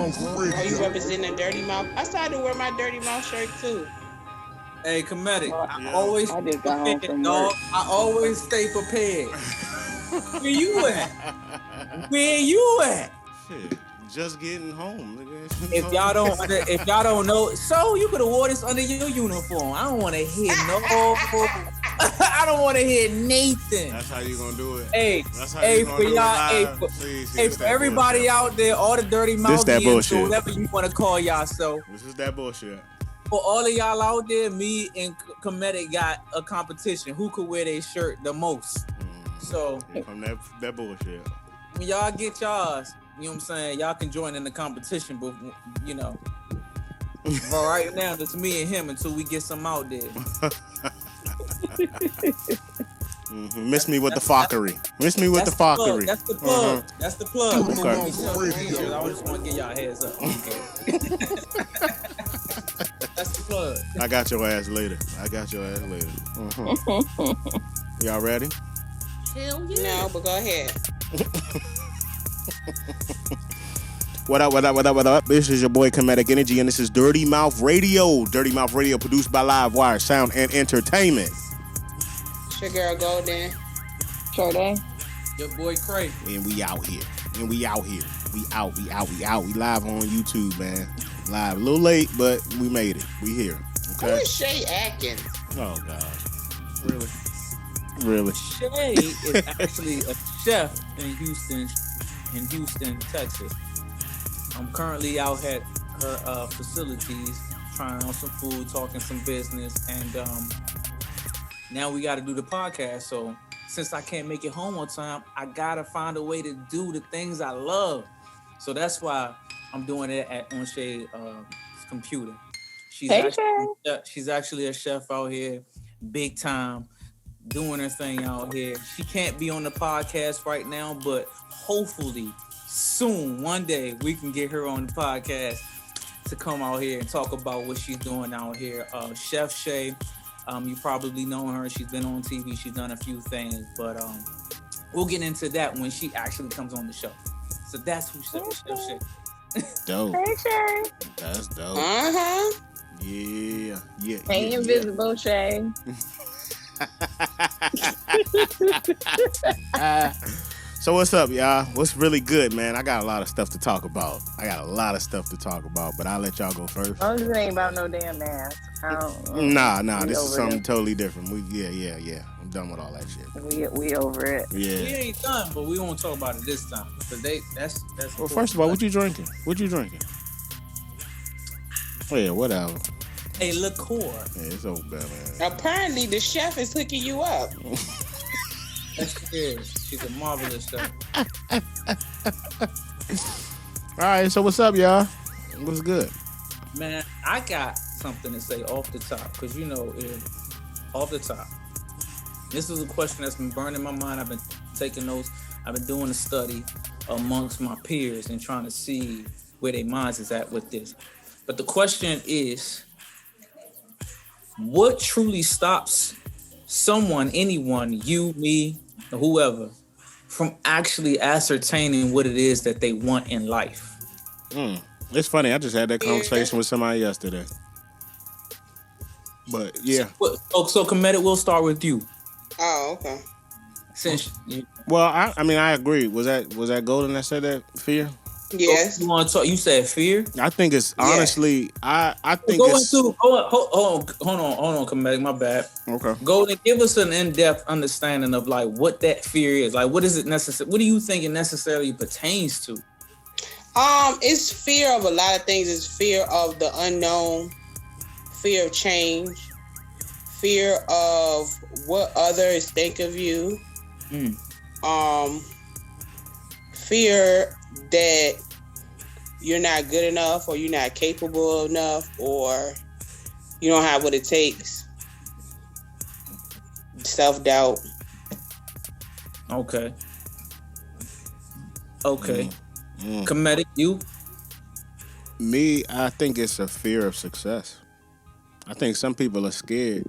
Oh, you representing a dirty mouth? I started to wear my dirty mouth shirt too. Hey, Comedic, Well, I always I just got home prepared, from dog. work. I always stay prepared. Where you at? Where you at? Shit, just getting home, nigga. If y'all don't know, so you could have wore this under your uniform. I don't want to hear no. I don't want to hear Nathan. That's how you gonna do it. Hey, That's how hey, you gonna for do it y'all, live. hey, for everybody out there, all the dirty This that mouthians, bullshit. or whatever you want to call y'all. So This is that bullshit. for all of y'all out there, me and Comedic got a competition. Who could wear their shirt the most? So From that bullshit. when y'all get y'all's, you know what I'm saying? Y'all can join in the competition, but you know. But right now, it's me and him until we get some out there. Miss me with the fuckery. Miss me with the fuckery. That's the plug. That's the plug. Okay. I just want to give y'all a heads up. That's the plug. I got your ass later. Y'all ready? Hell yeah. No, but go ahead. What up? This is your boy Comedic Energy, and this is Dirty Mouth Radio. Dirty Mouth Radio, produced by Livewire Sound and Entertainment. It's your girl Golden. Sade. Your boy Cray. And we out here. We out. We live on YouTube, man. Live. A little late, but we made it. We here. Who Okay. is Shay Atkins? Oh, God. Really? Shay is actually a chef in Houston, Texas. I'm currently out at her facilities, trying on some food, talking some business, and now we got to do the podcast. So since I can't make it home on time, I gotta find a way to do the things I love. So that's why I'm doing it on Shay's computer. She's actually a chef out here, big time, doing her thing out here. She can't be on the podcast right now, but hopefully soon, one day, we can get her on the podcast to come out here and talk about what she's doing out here. Chef Shay, you probably know her. She's been on TV. She's done a few things, but we'll get into that when she actually comes on the show. So that's who Chef Shay. Dope. Hey, Shay. That's dope. Uh-huh. Yeah. Hey, Invisible Shay. So what's up, y'all? What's really good, man? I got a lot of stuff to talk about. But I'll let y'all go first. As long as it ain't about no damn mask. Nah. This is something totally different. Yeah. I'm done with all that shit. We over it. Yeah. We ain't done, but we won't talk about it this time. Because that's Well, first of all, what you drinking? Oh, yeah, whatever. a liqueur. Yeah, it's over there, man. Apparently, the chef is hooking you up. Yes, she is. She's a marvelous chef. All right, so what's up, y'all? What's good? Man, I got something to say off the top. Because, off the top. This is a question that's been burning my mind. I've been taking notes. I've been doing a study amongst my peers and trying to see where their minds is at with this. But the question is, what truly stops someone, anyone, you, me, whoever, from actually ascertaining what it is that they want in life? It's funny. I just had that conversation with somebody yesterday. But yeah. So Comedic, we'll start with you. Oh, okay. Well, I agree. Was that Golden that said that? Fear? Yes. You want to talk? You said fear. I think it's honestly. I think hold on, Comedic. My bad. Okay. Golden, give us an in-depth understanding of like what that fear is. Like, what is it necessary? What do you think it necessarily pertains to? It's fear of a lot of things. It's fear of the unknown, fear of change, fear of what others think of you. Fear that you're not good enough, or you're not capable enough, or you don't have what it takes. Self-doubt. Okay. Comedic, you? Me, I think it's a fear of success. I think some people are scared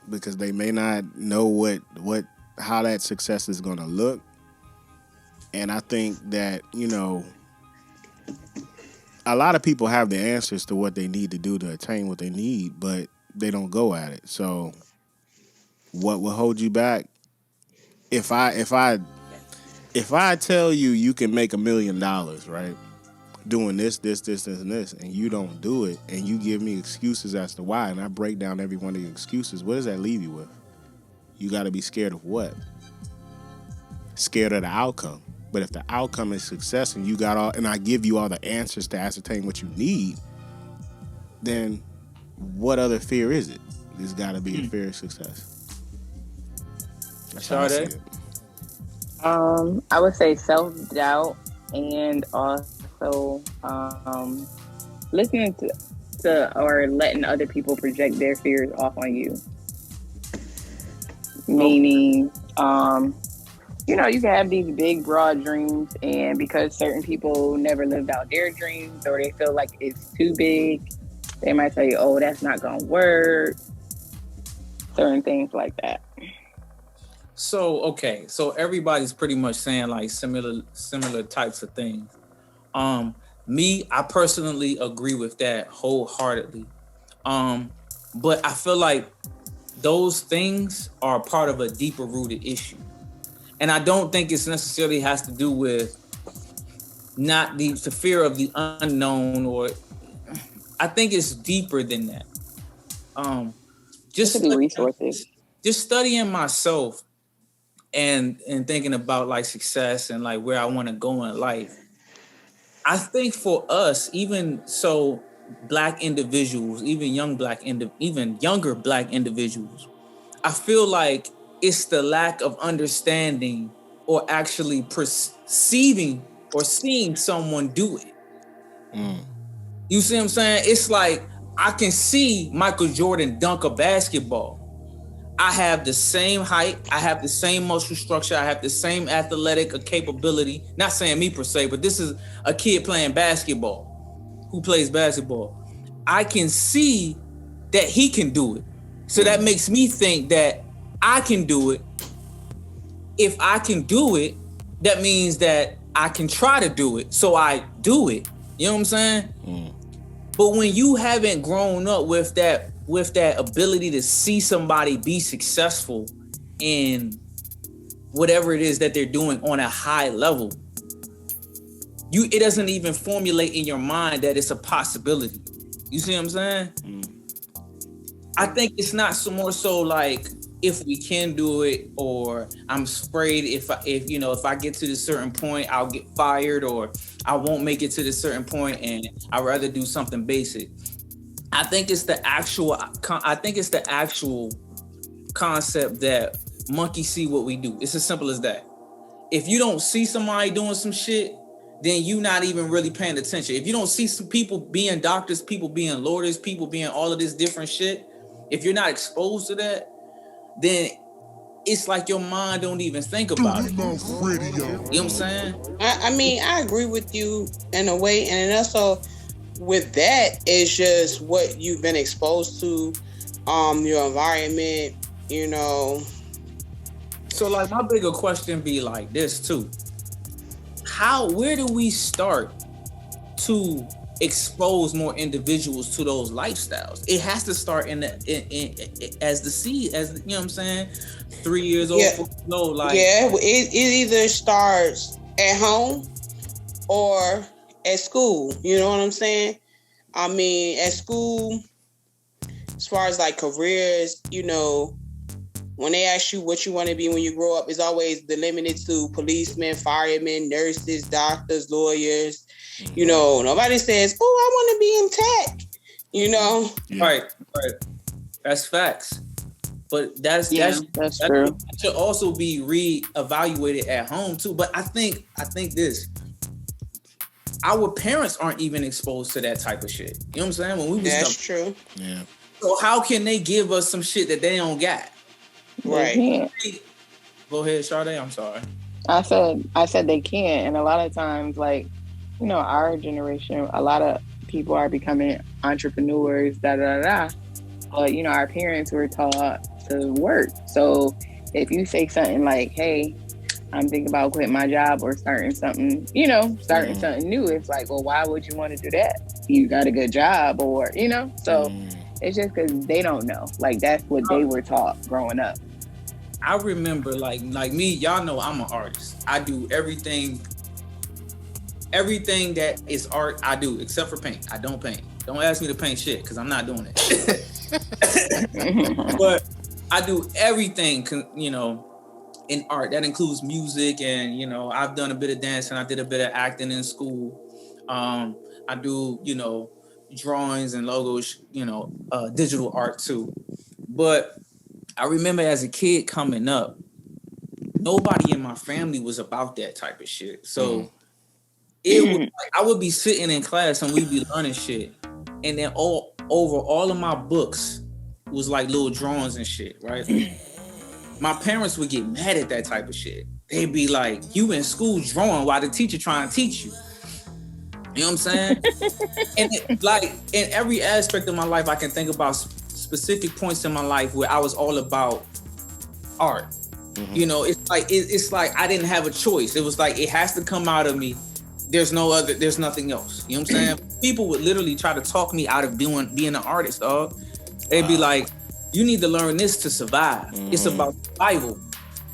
because they may not know how that success is going to look. And I think that, a lot of people have the answers to what they need to do to attain what they need, but they don't go at it. So what will hold you back? If I tell you you can make $1 million, right? Doing this, and this, and you don't do it, and you give me excuses as to why, and I break down every one of your excuses, what does that leave you with? You got to be scared of what? Scared of the outcome. But if the outcome is success and and I give you all the answers to ascertain what you need, then what other fear is it? There's got to be a fear of success. That's how I see it. I would say self-doubt, and also listening to or letting other people project their fears off on you. Meaning, you can have these big, broad dreams, and because certain people never lived out their dreams or they feel like it's too big, they might say, oh, that's not going to work. Certain things like that. So, okay. So everybody's pretty much saying like similar types of things. I personally agree with that wholeheartedly. But I feel like those things are part of a deeper rooted issue. And I don't think it's necessarily has to do with not the fear of the unknown, or I think it's deeper than that. Just studying myself and thinking about like success and like where I want to go in life. I think for us, even so, Black individuals, even younger Black individuals, I feel like it's the lack of understanding or actually perceiving or seeing someone do it. You see what I'm saying? It's like I can see Michael Jordan dunk a basketball. I have the same height. I have the same muscle structure. I have the same athletic capability. Not saying me per se, but this is a kid playing basketball who plays basketball. I can see that he can do it. So that makes me think that I can do it. If I can do it, that means that I can try to do it. So I do it. You know what I'm saying? But when you haven't grown up with that ability to see somebody be successful in whatever it is that they're doing on a high level, it doesn't even formulate in your mind that it's a possibility. You see what I'm saying? I think it's not so more so like if we can do it, or I'm afraid if I get to this certain point, I'll get fired, or I won't make it to this certain point, and I'd rather do something basic. I think it's the actual concept that monkeys see what we do. It's as simple as that. If you don't see somebody doing some shit, then you not even really paying attention. If you don't see some people being doctors, people being lawyers, people being all of this different shit, if you're not exposed to that, then it's like your mind don't even think about it. You know what I'm saying? I mean, I agree with you in a way, and also with that, it's just what you've been exposed to, your environment, So like my bigger question be like this too. Where do we start to expose more individuals to those lifestyles? It has to start as the seed, as you know what I'm saying, 3 years old. It either starts at home or at school. You know what I'm saying? I mean, at school, as far as like careers, when they ask you what you want to be when you grow up, it's always delimited to policemen, firemen, nurses, doctors, lawyers. Nobody says, "Oh, I want to be in tech." Yeah. Right. That's facts. But that's true. That should also be reevaluated at home too. But I think this. Our parents aren't even exposed to that type of shit. You know what I'm saying? When we was That's true. Yeah. So how can they give us some shit that they don't got? Right. Go ahead, Sade. I'm sorry. I said they can't, and a lot of times, like, our generation, a lot of people are becoming entrepreneurs, But our parents were taught to work. So if you say something like, "Hey, I'm thinking about quitting my job or starting something, something new. It's like, well, why would you want to do that? You got a good job or, so it's just because they don't know. Like, that's what they were taught growing up. I remember like me, y'all know I'm an artist. I do everything that is art I do, except for paint. I don't paint. Don't ask me to paint shit, because I'm not doing it. But I do everything, in art. That includes music, and, I've done a bit of dancing. I did a bit of acting in school. I do, drawings and logos, digital art too. But I remember as a kid coming up, nobody in my family was about that type of shit. So it was like, I would be sitting in class and we'd be learning shit. And then over all of my books was like little drawings and shit, right? My parents would get mad at that type of shit. They'd be like, you in school drawing while the teacher trying to teach you. You know what I'm saying? And in every aspect of my life, I can think about specific points in my life where I was all about art. It's like I didn't have a choice. It was like, it has to come out of me. There's nothing else. You know what I'm saying? People would literally try to talk me out of being an artist, dog. They'd be like, you need to learn this to survive. It's about survival.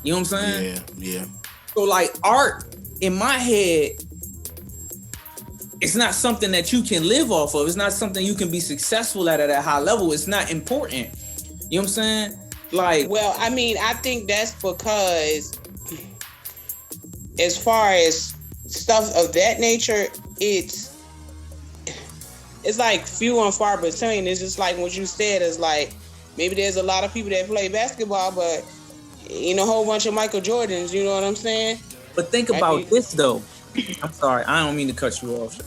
You know what I'm saying? Yeah. So like, art in my head, it's not something that you can live off of. It's not something you can be successful at a high level. It's not important. You know what I'm saying? Like, well, I mean, I think that's because as far as stuff of that nature, it's like few and far between. It's just like what you said, is like, maybe there's a lot of people that play basketball, but a whole bunch of Michael Jordans, you know what I'm saying? But think about this though. I'm sorry, I don't mean to cut you off.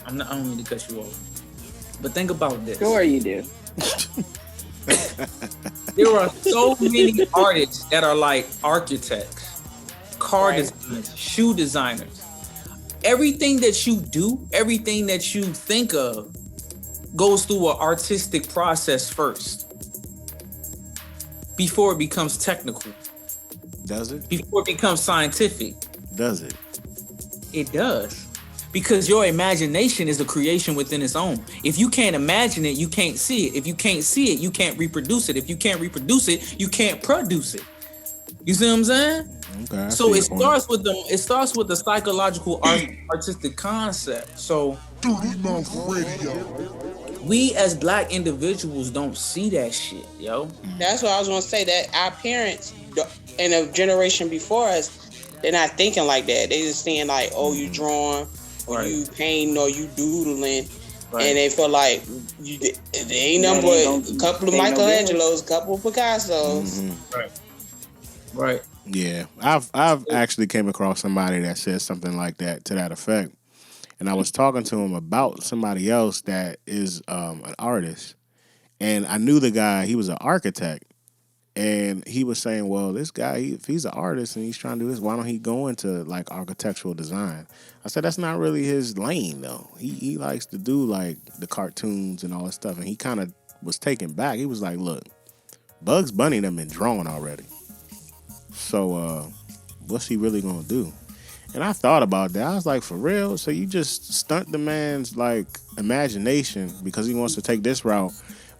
I don't mean to cut you off. But think about this. Sure you do. There are so many artists that are like architects, car designers, shoe designers. Everything that you do, everything that you think of goes through an artistic process first before it becomes technical. Does it? Before it becomes scientific. Does it? It does. Because your imagination is a creation within its own. If you can't imagine it, you can't see it. If you can't see it, you can't reproduce it. If you can't reproduce it, you can't produce it. You see what I'm saying? Okay. So it starts with the psychological artistic concept. So we as Black individuals don't see that shit, yo. That's what I was gonna say. That our parents and the generation before us, they're not thinking like that. They just seeing like, oh, you drawing, or you painting, or you doodling, and they feel like they ain't nothing but a couple of Michelangelos, a couple of Picassos. Right. Yeah, I've actually came across somebody that said something like that, to that effect, and I was talking to him about somebody else that is an artist, and I knew the guy. He was an architect. And he was saying, well, this guy, if he's an artist and he's trying to do this, why don't he go into like architectural design? I said, that's not really his lane, though. He likes to do like the cartoons and all that stuff. And he kind of was taken back. He was like, look, Bugs Bunny done been drawn already. So what's he really going to do? And I thought about that. I was like, for real? So you just stunt the man's like imagination because he wants to take this route.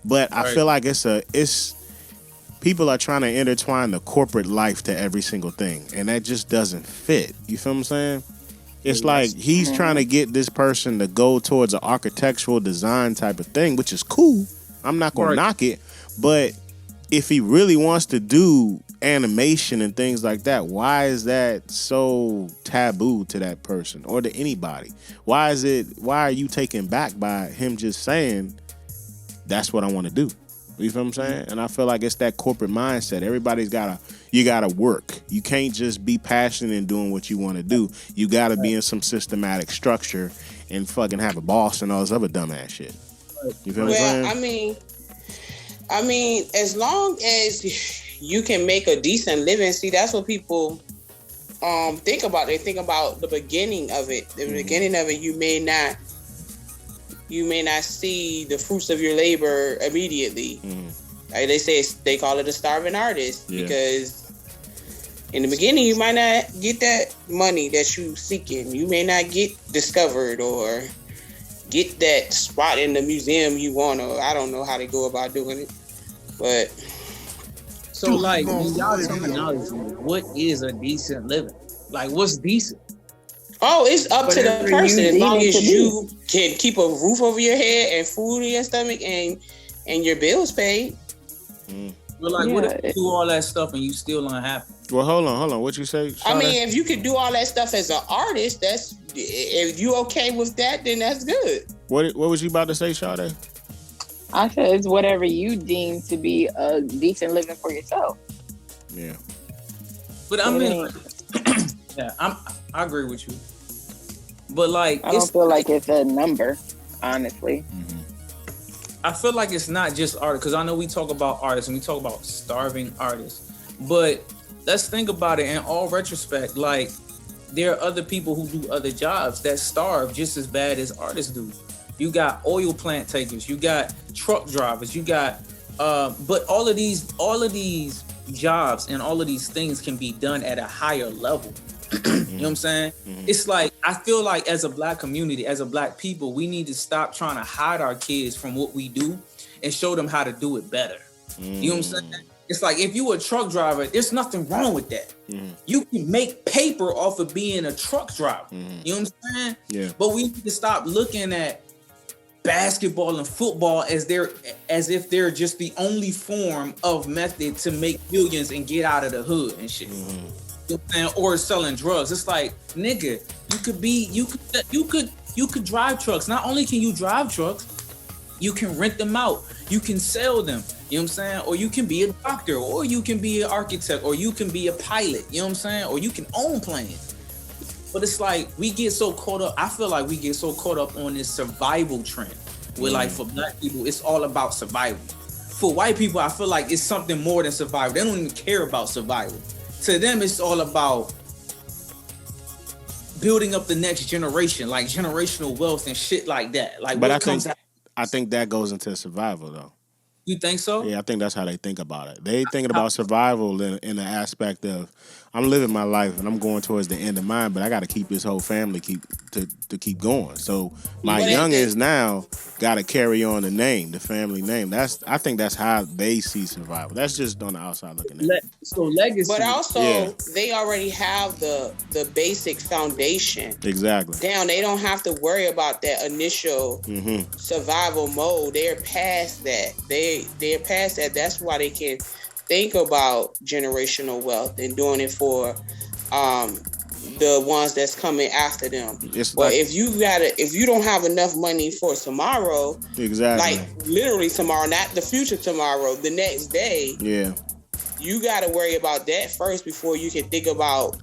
But I feel like it's people are trying to intertwine the corporate life to every single thing, and that just doesn't fit. You feel what I'm saying? It's like he's trying to get this person to go towards an architectural design type of thing, which is cool. I'm not going to knock it. But if he really wants to do animation and things like that, why is that so taboo to that person or to anybody? Why are you taken back by him just saying, that's what I want to do? You feel what I'm saying? And I feel like it's that corporate mindset. You gotta work. You can't just be passionate in doing what you want to do. You gotta be in some systematic structure and fucking have a boss and all this other dumbass shit. You feel what I'm saying? I mean, as long as you can make a decent living, see, that's what people think about. They think about the beginning of it. The beginning of it, you may not see the fruits of your labor immediately. Like they call it a starving artist because In the beginning, you might not get that money that you seeking. You may not get discovered or get that spot in the museum you want, or I don't know how they go about doing it. But So, like, when y'all terminology, what is a decent living? Like, what's decent? oh, it's up to Whatever the you person as deem long it as to be. you can keep a roof over your head and food in your stomach and your bills paid. But like, what if Yeah. you do all that stuff and you still unhappy? Well, hold on. What you say? I Sade? mean, if you could do all that stuff as an artist, that's if you okay with that, then that's good. What was you about to say, Sade? I said it's whatever you deem to be a decent living for yourself. Yeah. But I mean, yeah, I agree with you. But like, I don't feel like it's a number, honestly. I feel like it's not just art, because I know we talk about artists and we talk about starving artists, but let's think about it in all retrospect. Like, there are other people who do other jobs that starve just as bad as artists do. You got oil plant takers, you got truck drivers, you got, but all of these jobs and all of these things can be done at a higher level. You know what I'm saying? It's like, I feel like as a black community, as a black people, we need to stop trying to hide our kids from what we do and show them how to do it better. You know what I'm saying? It's like, if you a truck driver, there's nothing wrong with that. You can make paper off of being a truck driver. You know what I'm saying? Yeah. But we need to stop looking at basketball and football as if they're just the only form of method to make millions and get out of the hood and shit. You know what I'm saying? Or selling drugs. It's like, nigga, you could drive trucks. Not only can you drive trucks, you can rent them out. You can sell them. You know what I'm saying? Or you can be a doctor, or you can be an architect, or you can be a pilot. You know what I'm saying? Or you can own planes. But it's like, we get so caught up. I feel like we get so caught up on this survival trend. Where like, for black people, it's all about survival. For white people, I feel like it's something more than survival. They don't even care about survival. To them, it's all about building up the next generation, like generational wealth and shit like that. Like, But what I think that goes into survival though. You think so? Yeah, I think that's how they think about it. They thinking about survival in the aspect of, I'm living my life and I'm going towards the end of mine, but I got to keep this whole family to keep going. So my youngins now got to carry on the family name. I think that's how they see survival. That's just on the outside looking at it. So legacy. But also, they already have the basic foundation Exactly. down. They don't have to worry about that initial survival mode. They're past that. They're past that. That's why they can think about generational wealth and doing it for the ones that's coming after them. But if you don't have enough money for tomorrow, exactly, like literally tomorrow, not the future tomorrow, the next day, you got to worry about that first before you can think about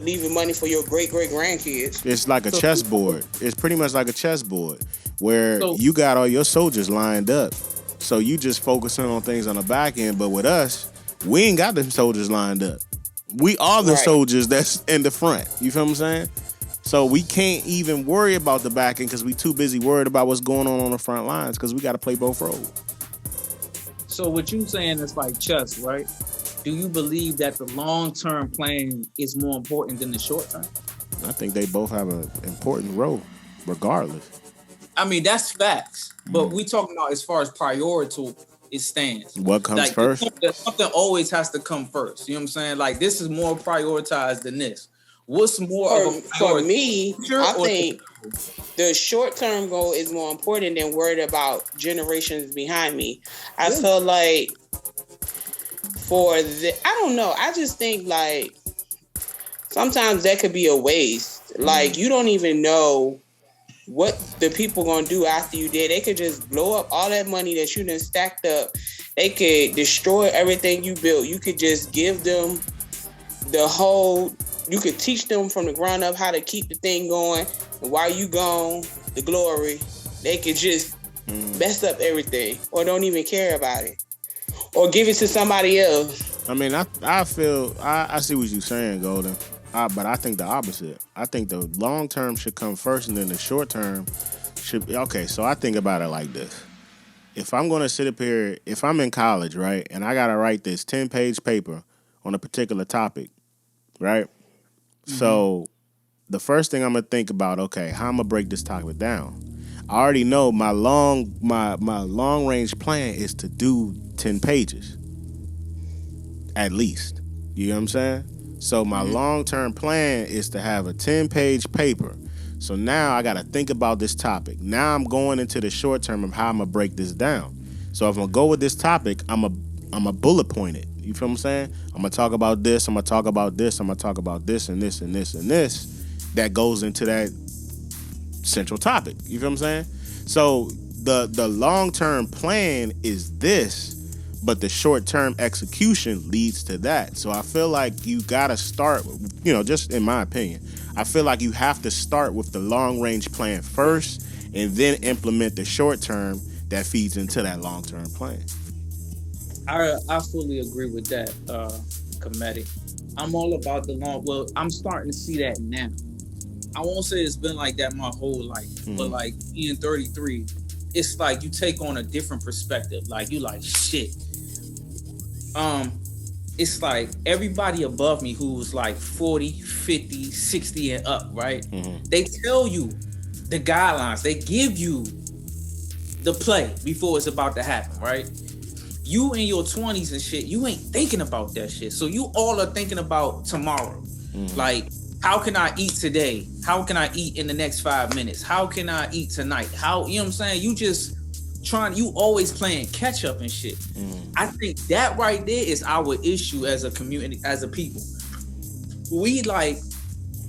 leaving money for your great grandkids. It's like a chessboard. It's pretty much like a chessboard where you got all your soldiers lined up. So you just focusing on things on the back end. But with us, we ain't got them soldiers lined up. We are the soldiers that's in the front. You feel what I'm saying? So we can't even worry about the back end because we too busy worried about what's going on the front lines because we got to play both roles. So what you saying is like chess, right? Do you believe that the long-term plan is more important than the short-term? I think they both have an important role, regardless. I mean, that's facts. But we talking about as far as priority, it stands. What comes like, first? Something always has to come first. You know what I'm saying? Like, this is more prioritized than this. What's more for me? I think the short-term goal is more important than worried about generations behind me. I feel like I don't know. I just think like sometimes that could be a waste. Like you don't even know what the people gonna do after you did. They could just blow up all that money that you done stacked up. They could destroy everything you built. You could just give them you could teach them from the ground up how to keep the thing going. And while you gone, the glory, they could just mess up everything or don't even care about it. Or give it to somebody else. I mean, I feel I see what you're saying, Golden. But I think the opposite. I think the long term should come first, and then the short term should be okay. So I think about it like this: if I'm going to sit up here, if I'm in college, right, and I got to write this 10-page paper on a particular topic, right? So the first thing I'm gonna think about, okay, how I'm gonna break this topic down. I already know my long range plan is to do 10 pages. At least. You know what I'm saying? So my long-term plan is to have a 10-page paper. So now I gotta think about this topic. Now I'm going into the short term of how I'm gonna break this down. So if I'm gonna go with this topic, I'm a bullet point it. You feel what I'm saying? I'm gonna talk about this, I'm gonna talk about this, I'm gonna talk about this and this and this and this. That goes into that central topic. You feel what I'm saying? So the long-term plan is this, but the short-term execution leads to that. So I feel like you gotta start, just in my opinion, I feel like you have to start with the long-range plan first and then implement the short-term that feeds into that long-term plan. I fully agree with that, Comedic. I'm all about the long. Well, I'm starting to see that now. I won't say it's been like that my whole life, but like being 33, it's like you take on a different perspective. Like you like shit. It's like everybody above me who's like 40, 50, 60 and up, right? They tell you the guidelines. They give you the play before it's about to happen, right? You in your 20s and shit, you ain't thinking about that shit. So you all are thinking about tomorrow. Like, how can I eat today? How can I eat in the next 5 minutes? How can I eat tonight? How, you know what I'm saying? You just you always playing catch up and shit. I think that right there is our issue as a community, as a people. We like,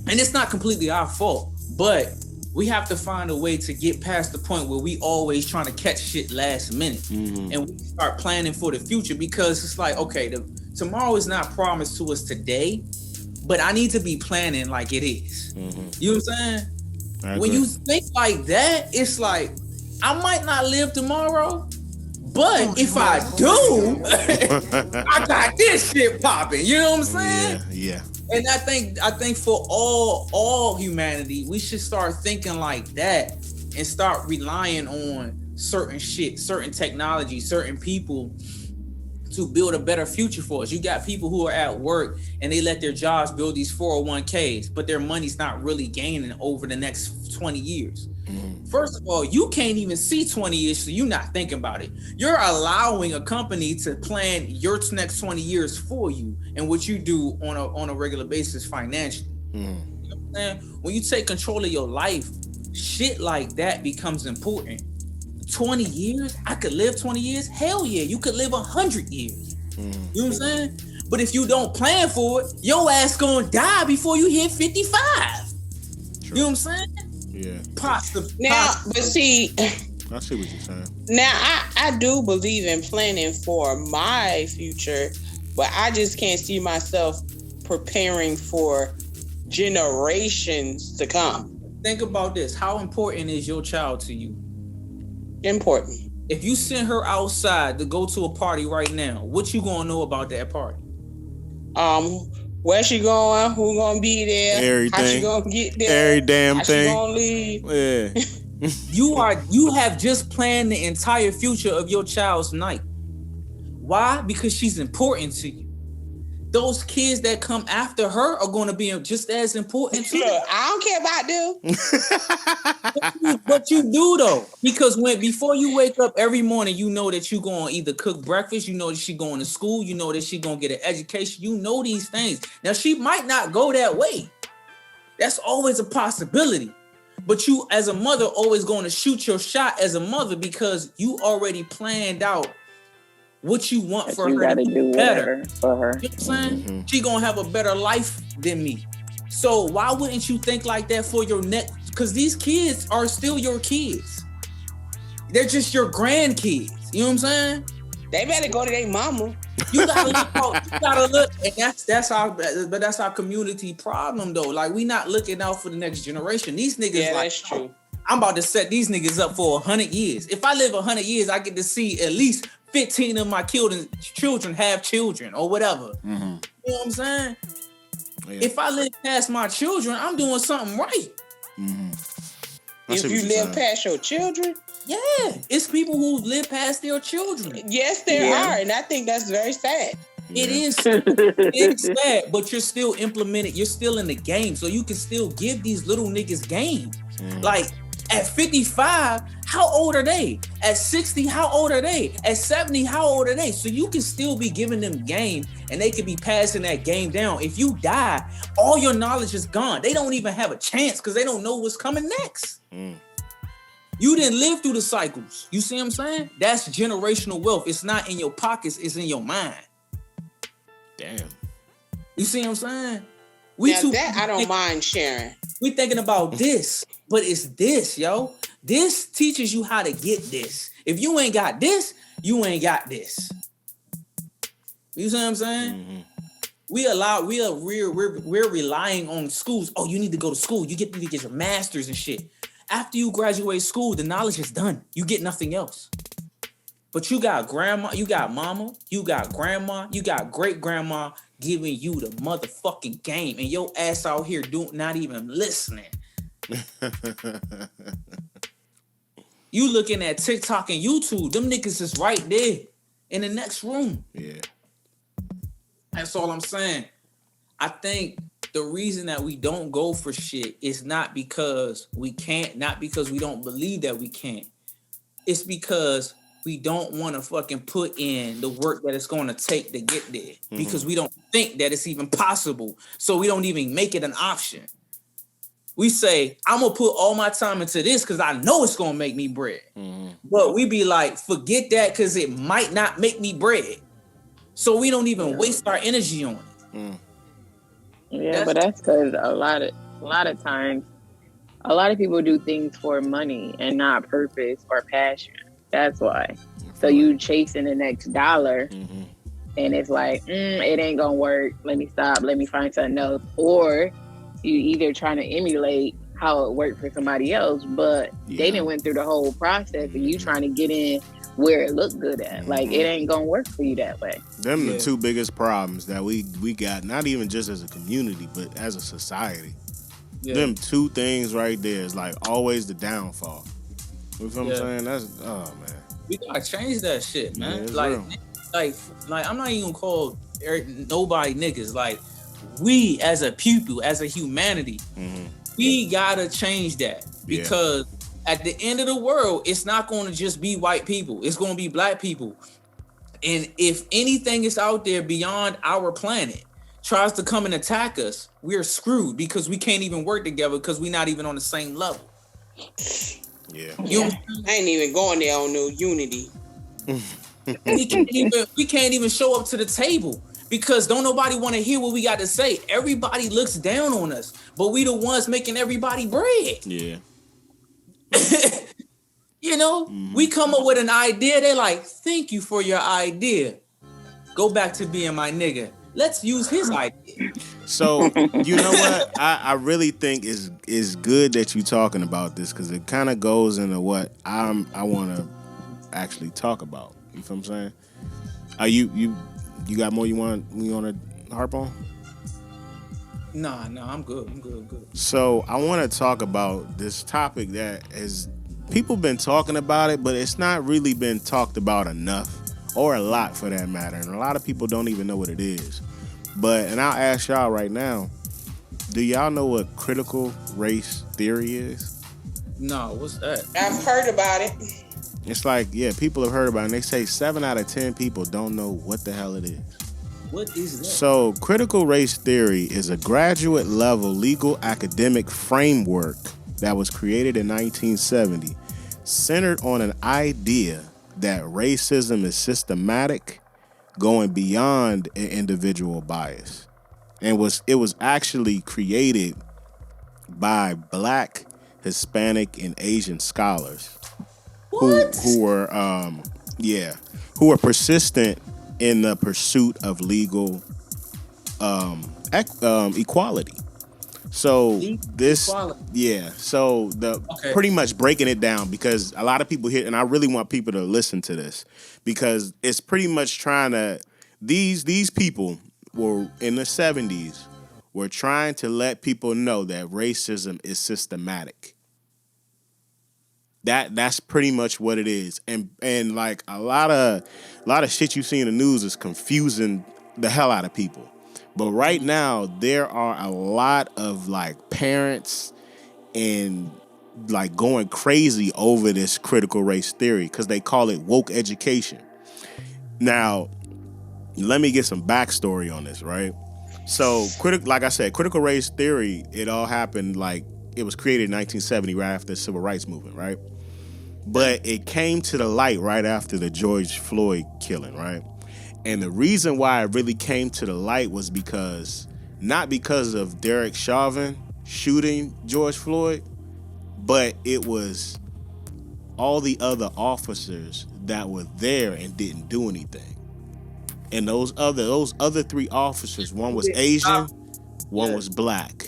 and it's not completely our fault, but we have to find a way to get past the point where we always trying to catch shit last minute. And we start planning for the future, because it's like, okay, tomorrow is not promised to us today, but I need to be planning like it is. You know what I'm saying? When you think like that, it's like, I might not live tomorrow, but if I do, I got this shit popping. You know what I'm saying? Yeah. And I think for all humanity, we should start thinking like that and start relying on certain shit, certain technology, certain people to build a better future for us. You got people who are at work and they let their jobs build these 401ks, but their money's not really gaining over the next 20 years. First of all, you can't even see 20 years, so you're not thinking about it. You're allowing a company to plan your next 20 years for you and what you do on a regular basis financially. You know what I'm saying? When you take control of your life, shit like that becomes important. 20 years? I could live 20 years? Hell yeah, you could live 100 years. You know what I'm saying? But if you don't plan for it, your ass gonna die before you hit 55. You know what I'm saying? Yeah. But see, I see what you're saying. Now, I do believe in planning for my future, but I just can't see myself preparing for generations to come. Think about this. How important is your child to you? Important. If you send her outside to go to a party right now, what you gonna know about that party? Where she going? Who gonna be there? Everything. How she gonna get there? Every damn how thing. She gonna leave? Yeah. You have just planned the entire future of your child's night. Why? Because she's important to you. Those kids that come after her are going to be just as important to you. Look, I don't care about them. But you do though, because before you wake up every morning, you know that you're going to either cook breakfast, you know that she's going to school, you know that she's going to get an education, you know these things. Now she might not go that way. That's always a possibility. But you as a mother always going to shoot your shot as a mother because you already planned out what you want for her to do better for her. You know what I'm saying? She gonna have a better life than me. So why wouldn't you think like that for your next? Because these kids are still your kids. They're just your grandkids. You know what I'm saying? They better go to their mama. You gotta look out. You gotta look, and that's our community problem though. Like we not looking out for the next generation. These niggas, yeah, like, that's true. I'm about to set these niggas up for 100 years. If I live 100 years, I get to see at least 15 of my children have children or whatever. You know what I'm saying? Yeah. If I live past my children, I'm doing something right. If you live past your children? Yeah. It's people who live past their children. Yes, there are. And I think that's very sad. It Yeah. is it's sad, but you're still implementing, you're still in the game, so you can still give these little niggas game. Like at 55, how old are they? At 60, how old are they? At 70, how old are they? So you can still be giving them game and they could be passing that game down. If you die, all your knowledge is gone. They don't even have a chance because they don't know what's coming next. You didn't live through the cycles. You see what I'm saying? That's generational wealth. It's not in your pockets, it's in your mind. Damn. You see what I'm saying? Now that I don't mind sharing. We thinking about this, but it's this, yo. This teaches you how to get this. If you ain't got this, you ain't got this. You see what I'm saying? We're relying on schools. Oh, you need to go to school. You need to get your masters and shit. After you graduate school, the knowledge is done. You get nothing else. But you got grandma, you got mama, you got grandma, you got great grandma giving you the motherfucking game, and your ass out here not even listening. You looking at TikTok and YouTube, them niggas is right there in the next room. Yeah. That's all I'm saying. I think the reason that we don't go for shit is not because we can't, not because we don't believe that we can't. It's because we don't want to fucking put in the work that it's going to take to get there because we don't think that it's even possible. So we don't even make it an option. We say, I'm going to put all my time into this because I know it's going to make me bread. But we be like, forget that because it might not make me bread. So we don't even waste our energy on it. Yeah, but that's because a lot of times, a lot of people do things for money and not purpose or passion. That's why. So you chasing the next dollar, and it's like, it ain't gonna work. Let me stop. Let me find something else. Or you either trying to emulate how it worked for somebody else, but they didn't went through the whole process, and you trying to get in where it looked good at. Like, it ain't gonna work for you that way. Them the two biggest problems that we got, not even just as a community, but as a society. Yeah. Them two things right there is like always the downfall. You know what I'm saying? That's man. We gotta change that shit, man. Yeah, like I'm not even gonna call nobody niggas. Like, we as a people, as a humanity, we gotta change that because at the end of the world, it's not gonna just be white people. It's gonna be black people. And if anything is out there beyond our planet tries to come and attack us, we're screwed because we can't even work together because we're not even on the same level. Yeah. I ain't even going there on no unity. we can't even show up to the table because don't nobody want to hear what we got to say. Everybody looks down on us, but we the ones making everybody bread. Yeah. You know, we come up with an idea. They're like, thank you for your idea. Go back to being my nigga. Let's use his idea. So, you know what? I really think is good that you talking about this because it kind of goes into what I want to actually talk about. You feel what I'm saying? Are you got more you want to harp on? No, I'm good. I'm good. So, I want to talk about this topic that is people been talking about it, but it's not really been talked about enough. Or a lot for that matter. And a lot of people don't even know what it is. And I'll ask y'all right now, do y'all know what critical race theory is? No, what's that? I've heard about it. It's like, people have heard about it. And they say 7 out of 10 people don't know what the hell it is. What is that? So critical race theory is a graduate level legal academic framework that was created in 1970, centered on an idea that racism is systematic, going beyond an individual bias, and it was actually created by Black, Hispanic, and Asian scholars who were persistent in the pursuit of legal equality. So pretty much breaking it down because a lot of people here, and I really want people to listen to this because it's pretty much trying to, these people were in the 70s were trying to let people know that racism is systematic. That's pretty much what it is. And like a lot of shit you see in the news is confusing the hell out of people. But right now, there are a lot of like parents and like going crazy over this critical race theory because they call it woke education. Now, let me get some backstory on this, right? So, like I said, critical race theory, it all happened like it was created in 1970 right after the Civil Rights Movement, right? But it came to the light right after the George Floyd killing, right? And the reason why it really came to the light was not because of Derek Chauvin shooting George Floyd, but it was all the other officers that were there and didn't do anything. And those other three officers, one was Asian, one was black.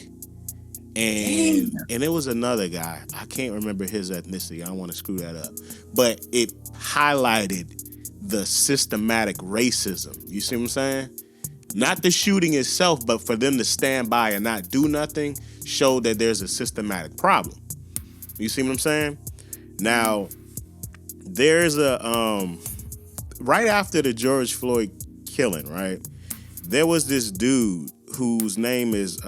And it was another guy. I can't remember his ethnicity. I don't want to screw that up. But it highlighted the systematic racism. You see what I'm saying? Not the shooting itself, but for them to stand by and not do nothing showed that there's a systematic problem. You see what I'm saying? Now, there's right after the George Floyd killing, right? There was this dude whose name is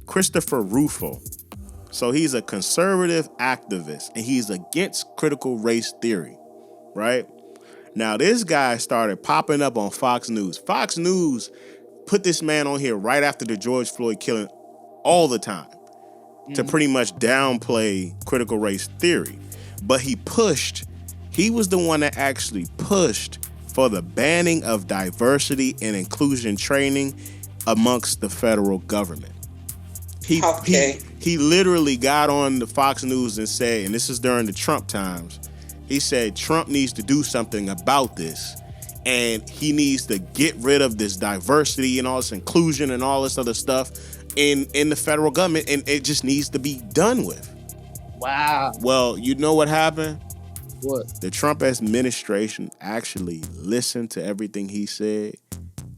Christopher Rufo. So he's a conservative activist and he's against critical race theory, right? Now, this guy started popping up on Fox News. Fox News put this man on here right after the George Floyd killing all the time to pretty much downplay critical race theory. But he was the one that actually pushed for the banning of diversity and inclusion training amongst the federal government. He literally got on the Fox News and said, and this is during the Trump times, he said Trump needs to do something about this. And he needs to get rid of this diversity and all this inclusion and all this other stuff in the federal government. And it just needs to be done with. Wow. Well, you know what happened? What? The Trump administration actually listened to everything he said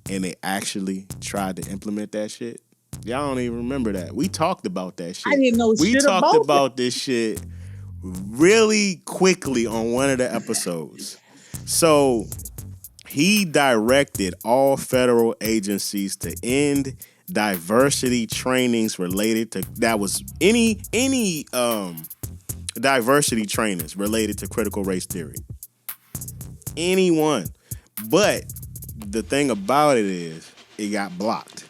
and they actually tried to implement that shit. Y'all don't even remember that. We talked about that shit. I didn't know we shit talked about this shit really quickly on one of the episodes. So he directed all federal agencies to end diversity trainings related to any diversity trainings related to critical race theory. Anyone. But the thing about it is it got blocked.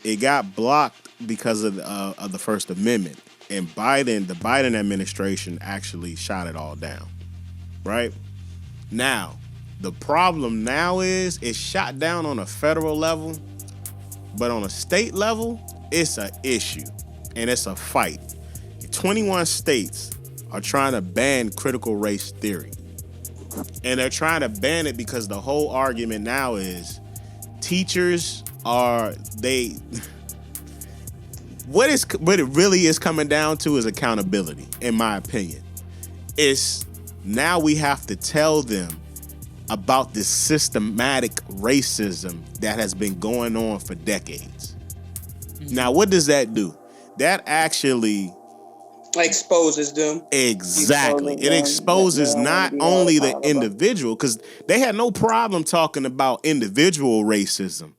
It got blocked because of the First Amendment. And the Biden administration actually shot it all down. Right? Now, the problem now is it's shot down on a federal level, but on a state level, it's an issue and it's a fight. 21 states are trying to ban critical race theory. And they're trying to ban it because the whole argument now is teachers what it really is coming down to is accountability, in my opinion. It's now we have to tell them about this systematic racism that has been going on for decades. Now, what does that do? That actually exposes them. Exactly. It exposes not only the individual, because they had no problem talking about individual racism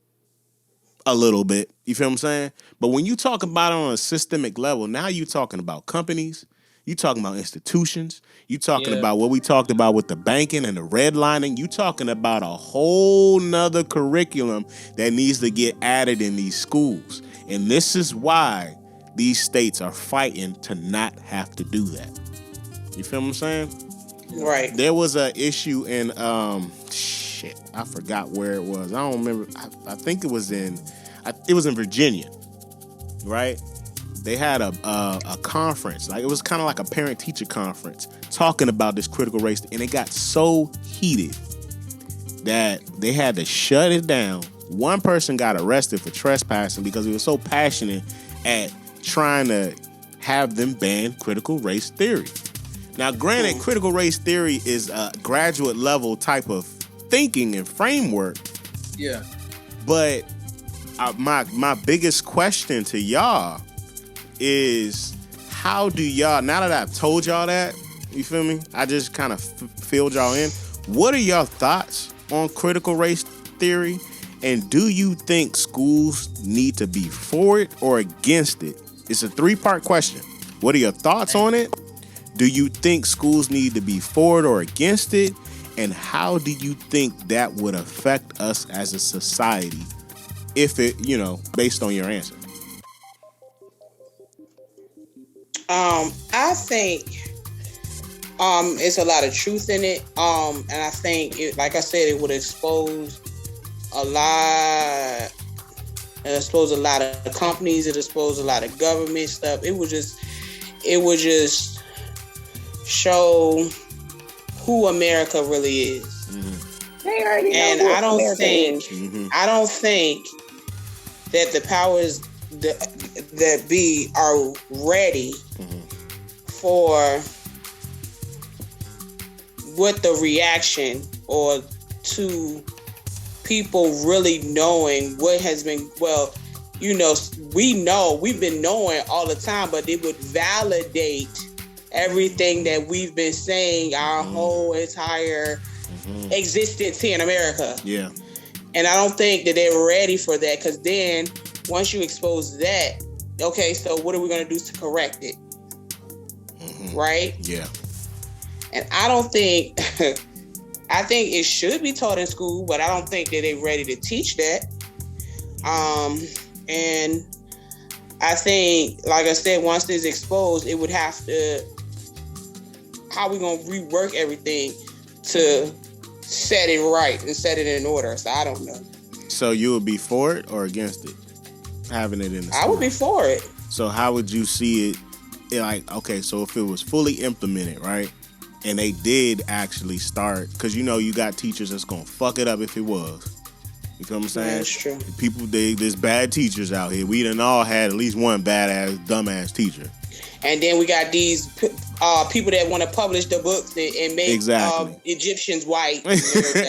a little bit. You feel what I'm saying? But when you talk about it on a systemic level, now you're talking about companies, you talking about institutions, you talking about what we talked about with the banking and the redlining, you talking about a whole nother curriculum that needs to get added in these schools. And this is why these states are fighting to not have to do that. You feel what I'm saying? Right. There was an issue in I forgot where it was. I don't remember. I think it was in Virginia, right? They had a conference. Like it was kind of like a parent-teacher conference talking about this critical race, and it got so heated that they had to shut it down. One person got arrested for trespassing because he was so passionate at trying to have them ban critical race theory. Now, granted, critical race theory is a graduate level type of thinking and framework. Yeah. But my biggest question to y'all is, how do y'all, now that I've told y'all that, you feel me? I just kind of filled y'all in. What are y'all thoughts on critical race theory? And do you think schools need to be for it or against it? It's a 3-part question. What are your thoughts on it? Do you think schools need to be for it or against it? And how do you think that would affect us as a society if it, based on your answer? I think it's a lot of truth in it. And I think like I said, it would expose a lot. It expose a lot of companies. It expose a lot of government stuff. It would just show who America really is. Mm-hmm. They already know and who I don't America think is. Mm-hmm. I don't think that the powers that be are ready for what the reaction or to people really knowing what has been, we've been knowing all the time, but it would validate everything that we've been saying our whole entire existence here in America. Yeah. And I don't think that they're ready for that, because then once you expose that, okay, so what are we going to do to correct it? Right? Yeah. And I don't think, I think it should be taught in school, but I don't think that they're ready to teach that. And I think, like I said, once it's exposed, it would have to, how are we going to rework everything to set it right and set it in order? So I don't know. So you would be for it or against it? Having it in the school? I would be for it. So how would you see it? Okay, so if it was fully implemented, right? And they did actually start, because you got teachers that's going to fuck it up if it was. You feel what I'm saying? That's true. People, there's bad teachers out here. We done all had at least one badass, dumbass teacher. And then we got these people that want to publish the books and make Egyptians white.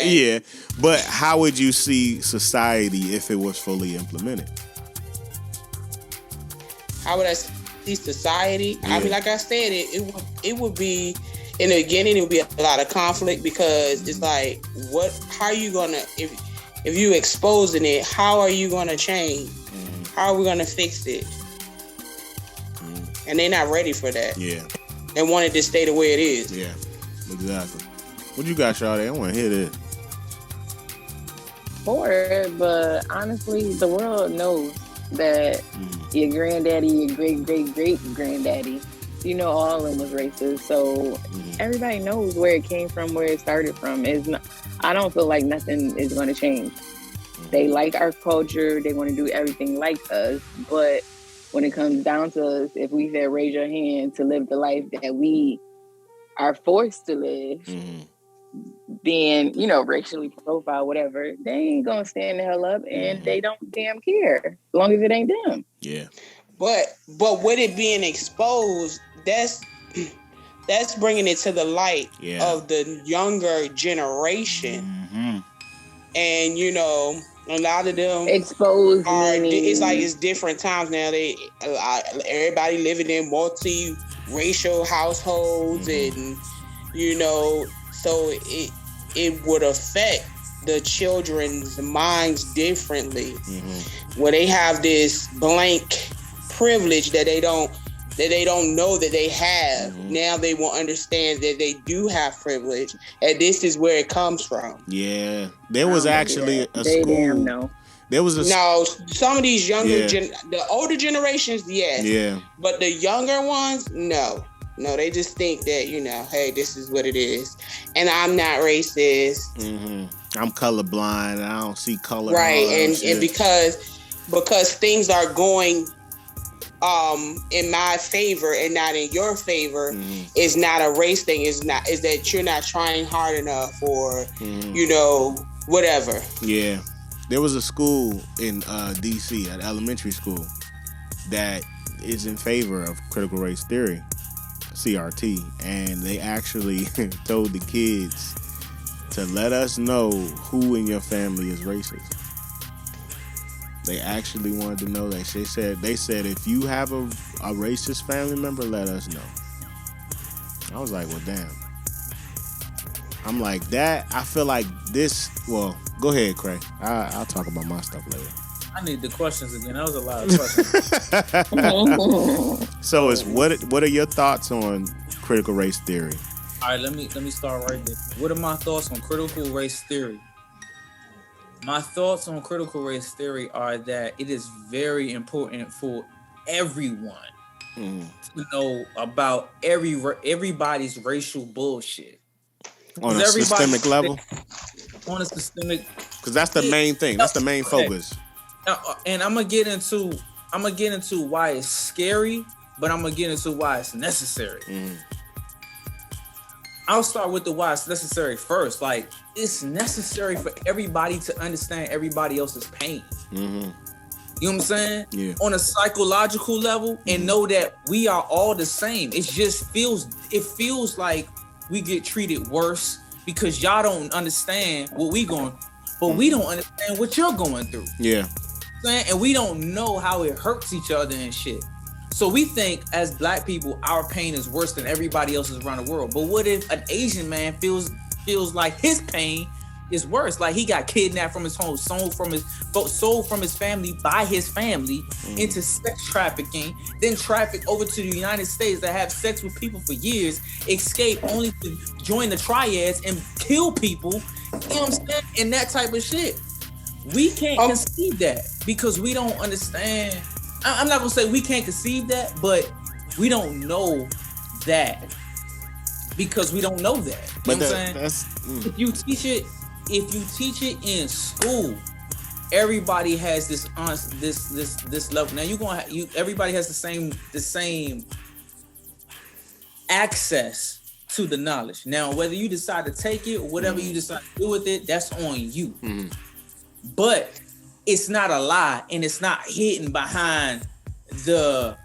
Yeah. But how would you see society if it was fully implemented? How would I see society? Yeah. I mean, like I said, it would be, in the beginning, it would be a lot of conflict, because it's like, how are you going to, if you exposing it, how are you going to change? How are we going to fix it? And they're not ready for that. Yeah. They want it to stay the way it is. Yeah, exactly. What you got, Shawty? I want to hear this. For it, but honestly, the world knows that your granddaddy, your great-great-great-granddaddy, all of them was racist. So everybody knows where it came from, where it started from. I don't feel like nothing is going to change. They like our culture. They want to do everything like us. But when it comes down to us, if we said raise your hand to live the life that we are forced to live, then, racially profile, whatever, they ain't going to stand the hell up, and they don't damn care, as long as it ain't them. Yeah. But with it being exposed, that's bringing it to the light of the younger generation. And, a lot of them exposed. It's like it's different times now. Everybody living in multi-racial households, and so it would affect the children's minds differently, where they have this blank privilege that they don't know that they have. Now they will understand that they do have privilege, and this is where it comes from. Yeah, there was actually a school. Damn no. There was some of these younger the older generations, yes. Yeah. But the younger ones, no. No, they just think that, hey, this is what it is. And I'm not racist. I'm colorblind. I don't see color. Right. And because things are going in my favor and not in your favor, is not a race thing. Is that you're not trying hard enough, or whatever. Yeah. There was a school in DC, an elementary school, that is in favor of critical race theory, CRT, and they actually told the kids to let us know who in your family is racist. They actually wanted to know that. They said if you have a racist family member, let us know. I was like, well, damn. I'm like, that, I feel like this Go ahead, Cray. I'll talk about my stuff later. I need the questions again. That was a lot of questions. So, it's what are your thoughts on critical race theory? All right, let me start right there. What are my thoughts on critical race theory? My thoughts on critical race theory are that it is very important for everyone to know about everybody's racial bullshit. On a systemic level? On a systemic, because that's the main thing. That's the main focus. And I'm gonna get into why it's scary, but I'm gonna get into why it's necessary. I'll start with the why it's necessary first. Like, it's necessary for everybody to understand everybody else's pain. You know what I'm saying? Yeah. On a psychological level, and know that we are all the same. It feels like we get treated worse because y'all don't understand what we going, but we don't understand what you're going through. Yeah. And we don't know how it hurts each other and shit. So we think as black people, our pain is worse than everybody else's around the world. But what if an Asian man feels like his pain is worse? Like, he got kidnapped from his home, sold from his family by his family into sex trafficking, then trafficked over to the United States to have sex with people for years, escape only to join the triads and kill people. You know what I'm saying? And that type of shit. We can't conceive that because we don't understand. I'm not gonna say we can't conceive that, but we don't know that because we don't know that. You know what I'm saying? If you teach it in school, everybody has this level. Now everybody has the same access to the knowledge. Now, whether you decide to take it or whatever you decide to do with it, that's on you. But it's not a lie, and it's not hidden behind the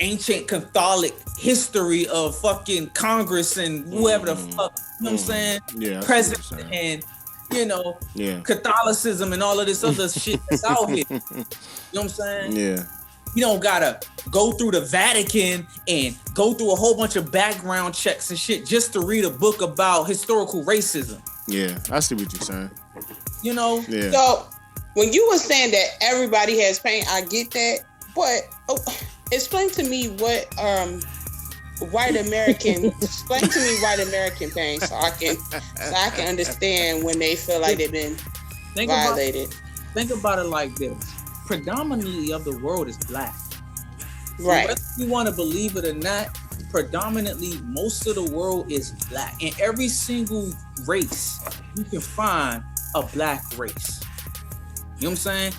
ancient Catholic history of fucking Congress and whoever the fuck, you know what I'm saying? Yeah, President and, Catholicism and all of this other shit that's out here. You know what I'm saying? Yeah. You don't gotta go through the Vatican and go through a whole bunch of background checks and shit just to read a book about historical racism. Yeah, I see what you're saying. You know? Yeah. So when you were saying that everybody has pain, I get that. But explain to me what white American pain so I can understand when they feel like they've been violated. Think about it like this. Predominantly of the world is black. Right. So whether you want to believe it or not, predominantly most of the world is black. In every single race, you can find a black race. You know what I'm saying?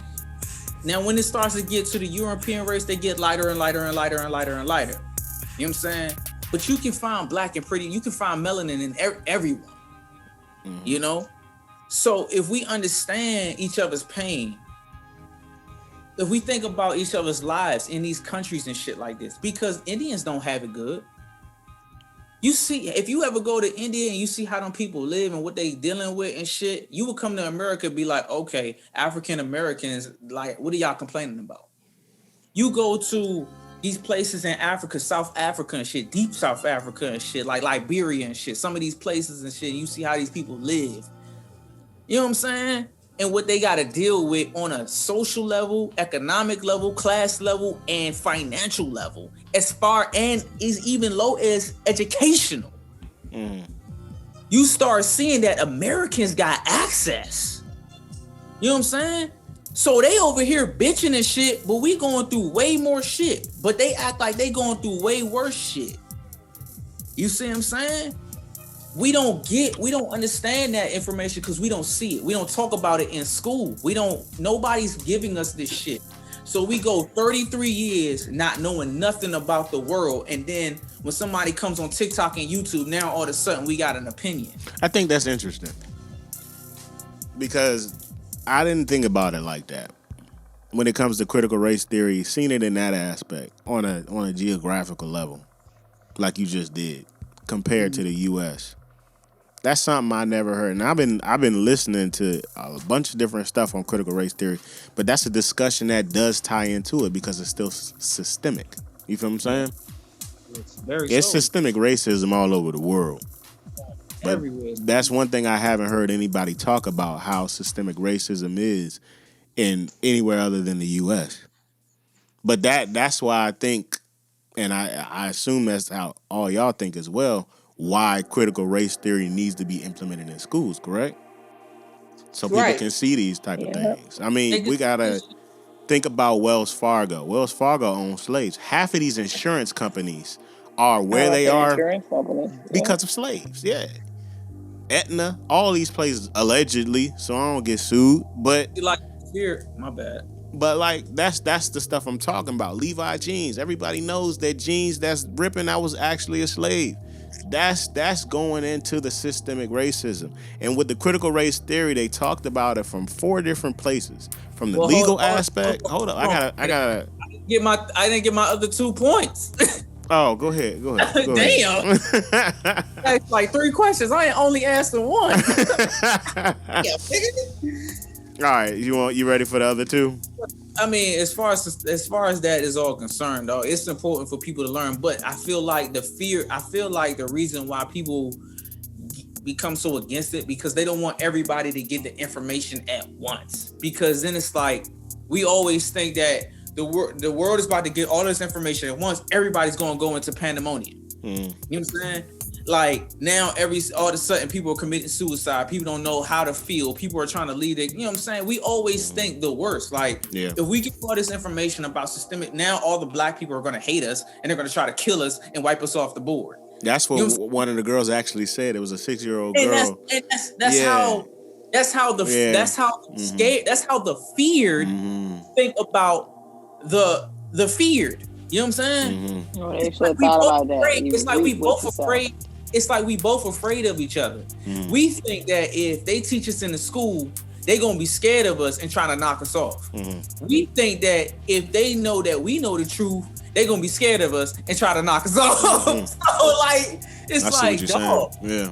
Now, when it starts to get to the European race, they get lighter and lighter and lighter and lighter and lighter. You know what I'm saying? But you can find black and pretty, you can find melanin in everyone. You know? So if we understand each other's pain, if we think about each other's lives in these countries and shit like this, because Indians don't have it good. You see, if you ever go to India and you see how them people live and what they dealing with and shit, you would come to America and be like, okay, African Americans, like, what are y'all complaining about? You go to these places in Africa, South Africa and shit, deep South Africa and shit, like Liberia and shit, some of these places and shit, you see how these people live. You know what I'm saying? And what they got to deal with on a social level, economic level, class level, and financial level, as far and is even low as educational. You start seeing that Americans got access. You know what I'm saying? So they over here bitching and shit, but we going through way more shit. But they act like they going through way worse shit. You see what I'm saying? We don't understand that information because we don't see it. We don't talk about it in school. Nobody's giving us this shit. So we go 33 years not knowing nothing about the world. And then when somebody comes on TikTok and YouTube, now all of a sudden we got an opinion. I think that's interesting because I didn't think about it like that. When it comes to critical race theory, seen it in that aspect on a geographical level, like you just did, compared to the U.S. That's something I never heard, and I've been listening to a bunch of different stuff on critical race theory, but that's a discussion that does tie into it because it's still systemic. You feel what I'm saying? It's systemic racism all over the world. But everywhere. that's one thing I haven't heard anybody talk about, how systemic racism is in anywhere other than the U.S. But that's why I think, and I assume that's how all y'all think as well, why critical race theory needs to be implemented in schools, correct? So people Right. can see these type of Yeah. things. I mean, we gotta think about Wells Fargo. Wells Fargo owns slaves. Half of these insurance companies are where they are Insurance companies. because of slaves. Yeah. Aetna, all these places allegedly, so I don't get sued. But Like fear, my bad. like that's the stuff I'm talking about. Levi jeans. Everybody knows that jeans that's ripping, I was actually a slave. That's going into the systemic racism. And with the critical race theory, they talked about it from 4 different places. From the legal aspect. Hold up, I gotta I didn't get my other 2 points. Oh, go ahead. Damn. That's like 3 questions. I ain't only asking one. Yeah, All right, you ready for the other 2? I mean, as far as that is all concerned, though, it's important for people to learn. But I feel like the reason why people become so against it, because they don't want everybody to get the information at once. Because then it's like, we always think that the world is about to get all this information at once. Everybody's going to go into pandemonium. You know what I'm saying? Like now, all of a sudden, people are committing suicide. People don't know how to feel. People are trying to lead it. You know what I'm saying? We always think the worst. Like if we get all this information about systemic, now all the black people are going to hate us and they're going to try to kill us and wipe us off the board. That's what one of the girls actually said. It was a 6-year-old girl. That's how the scared. That's how the feared think about the feared. You know what I'm saying? They should have thought about that. It's like we both afraid. It's like we both afraid of each other. We think that if they teach us in the school, they're gonna be scared of us and trying to knock us off. We think that if they know that we know the truth, they're gonna be scared of us and try to knock us off. So like, it's like, dog. Yeah.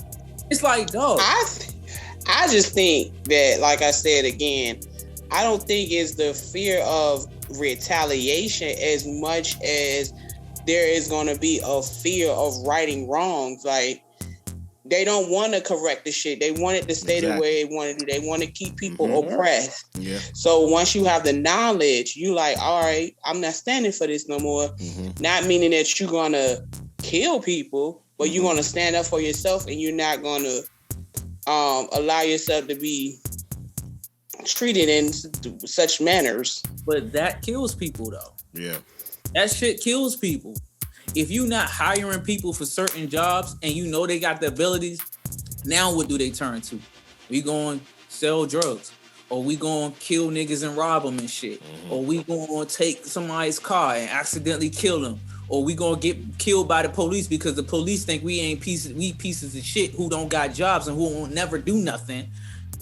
It's like, dog. I just think that, like I said again, I don't think it's the fear of retaliation as much as there is going to be a fear of righting wrongs. Like, they don't want to correct the shit. They want it to stay the way they want to do. They want to keep people oppressed. Yeah. So once you have the knowledge, you like, all right, I'm not standing for this no more. Not meaning that you're going to kill people, but you're going to stand up for yourself, and you're not going to allow yourself to be treated in such manners. But that kills people, though. Yeah. That shit kills people. If you not hiring people for certain jobs and you know they got the abilities, now what do they turn to? We going to sell drugs, or we going to kill niggas and rob them and shit, or we going to take somebody's car and accidentally kill them, or we going to get killed by the police because the police think we pieces of shit who don't got jobs and who won't never do nothing,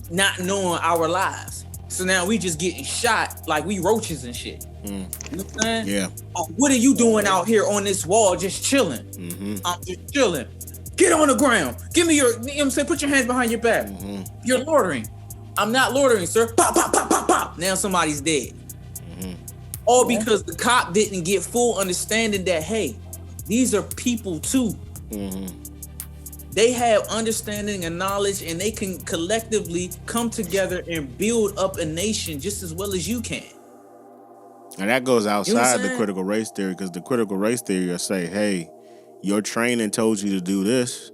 not knowing our lives. So now we just getting shot like we roaches and shit. You know what I'm saying? Yeah. What are you doing out here on this wall just chilling? I'm just chilling. Get on the ground. Give me your, you know what I'm saying? Put your hands behind your back. You're loitering. I'm not loitering, sir. Pop, pop, pop, pop, pop. Now somebody's dead. All because the cop didn't get full understanding that, hey, these are people too. They have understanding and knowledge, and they can collectively come together and build up a nation just as well as you can. And that goes outside the critical race theory, because the critical race theory will say, hey, your training told you to do this.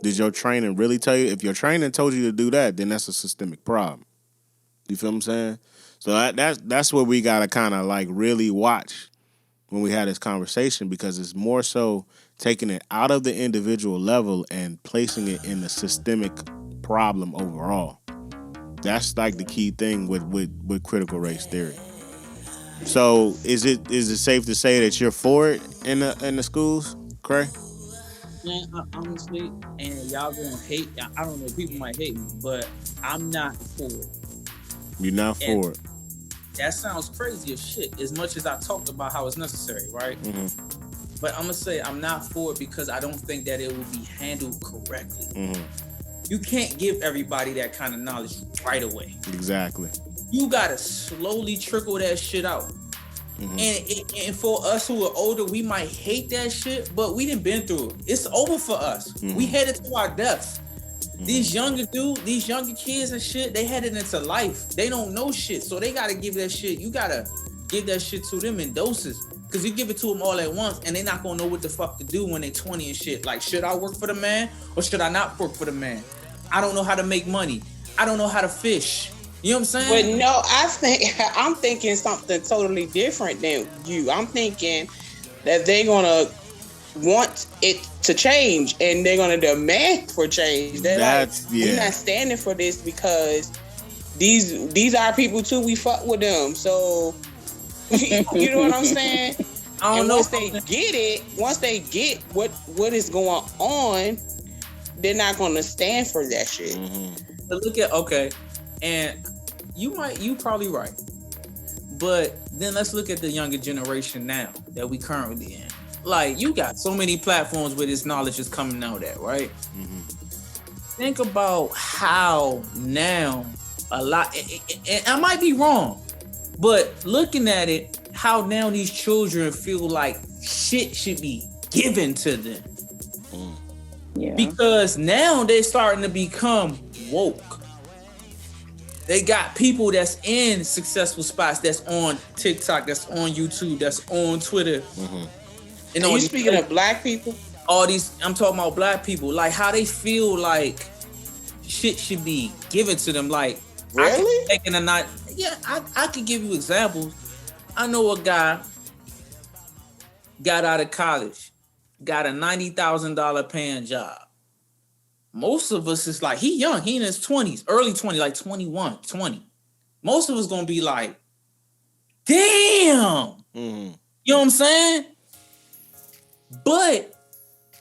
Did your training really tell you? If your training told you to do that, then that's a systemic problem. You feel what I'm saying? So that's what we got to kind of like really watch when we had this conversation, because it's more so taking it out of the individual level and placing it in the systemic problem overall. That's like the key thing with critical race theory. So is it safe to say that you're for it in the schools, Cray? Man, honestly, and y'all gonna hate, I don't know, people might hate me, but I'm not for it. You're not for it. That sounds crazy as shit, as much as I talked about how it's necessary, right? But I'm gonna say I'm not for it because I don't think that it will be handled correctly. You can't give everybody that kind of knowledge right away. Exactly. You gotta slowly trickle that shit out. And for us who are older, we might hate that shit, but we done been through it. It's over for us. We headed to our deaths. These younger kids and shit, they headed into life. They don't know shit, so they gotta give that shit. You gotta give that shit to them in doses, cause you give it to them all at once, and they not gonna know what the fuck to do when they 20 and shit. Like, should I work for the man or should I not work for the man? I don't know how to make money. I don't know how to fish. You know what I'm saying? But no, I'm thinking something totally different than you. I'm thinking that they're gonna want it to change and they're gonna demand for change. We're not standing for this because these are people too. We fuck with them, so you know what I'm saying. I don't know. Once they get what is going on, they're not gonna stand for that shit. But look at and you probably right, but then let's look at the younger generation now that we currently in. Like, you got so many platforms where this knowledge is coming out at, right? Think about how now a lot, and I might be wrong, but looking at it, how now these children feel like shit should be given to them. Yeah. Because now they're starting to become woke. They got people that's in successful spots, that's on TikTok, that's on YouTube, that's on Twitter. And are you speaking of black people? I'm talking about black people. Like, how they feel like shit should be given to them. Like, really? I could give you examples. I know a guy got out of college, got a $90,000 paying job. Most of us is like, he young, he in his 20s, early 20s, like 21, 20. Most of us gonna be like, damn. You know what I'm saying? But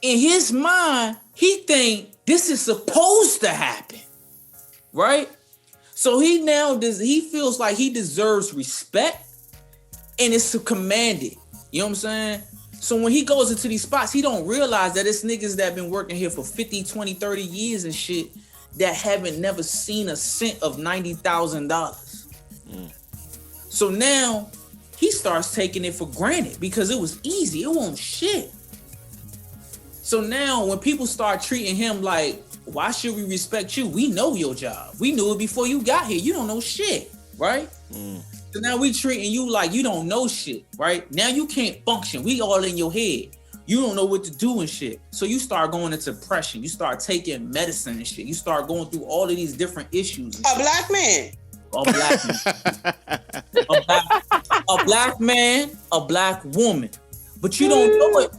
in his mind, he think this is supposed to happen, right? So he feels like he deserves respect, and it's commanded. You know what I'm saying? So when he goes into these spots, he don't realize that it's niggas that been working here for 50, 20, 30 years and shit that haven't never seen a cent of $90,000. So now he starts taking it for granted because it was easy. It wasn't shit. So now when people start treating him like, why should we respect you? We know your job. We knew it before you got here. You don't know shit, right? So now we treating you like you don't know shit, right? Now you can't function. We all in your head. You don't know what to do and shit. So you start going into depression. You start taking medicine and shit. You start going through all of these different issues. A black man. A black man. a black man, a black woman. But you don't know it.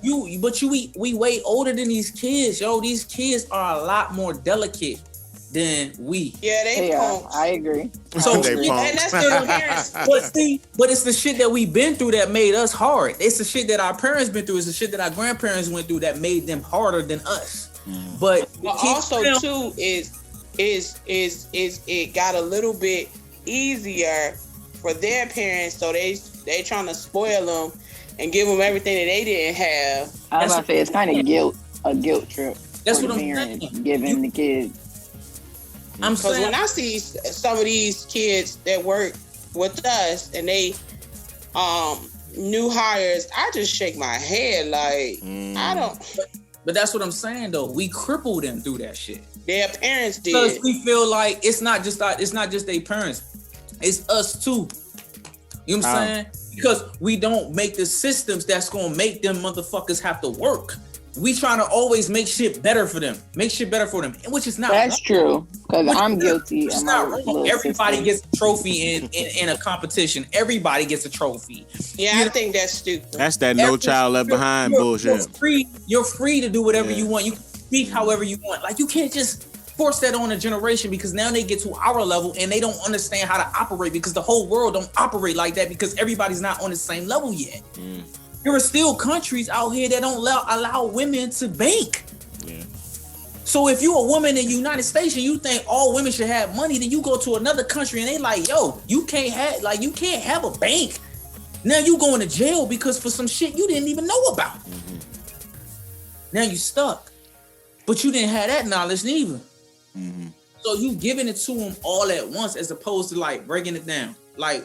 We way older than these kids, yo. These kids are a lot more delicate than we. Yeah, they punk. I agree. So and that's their parents. But it's the shit that we've been through that made us hard. It's the shit that our parents been through. It's the shit that our grandparents went through that made them harder than us. But also too is it got a little bit easier for their parents, so they trying to spoil them and give them everything that they didn't have. I was about to say, it's kind of a guilt trip. That's for what the I'm parents saying. Giving the kids. I'm Because saying, when I see some of these kids that work with us and they new hires, I just shake my head like I don't. But that's what I'm saying though. We crippled them through that shit. Their parents did. Because we feel like it's not just their parents, it's us too. You know what I'm saying? Because we don't make the systems that's gonna make them motherfuckers have to work. We trying to always make shit better for them, which is not. That's true. Because I'm guilty. It's not wrong. Everybody gets a trophy in a competition. Everybody gets a trophy. Yeah, I think that's stupid. That's that no child left behind bullshit. You're free to do whatever you want. You can speak however you want. Like, you can't just force that on a generation, because now they get to our level and they don't understand how to operate, because the whole world don't operate like that, because everybody's not on the same level yet. There are still countries out here that don't allow women to bank. So if you're a woman in the United States and you think all women should have money, then you go to another country and they like, yo, you can't have a bank. Now you going to jail because for some shit you didn't even know about. Now you stuck. But you didn't have that knowledge neither. So you giving it to them all at once, as opposed to like breaking it down. Like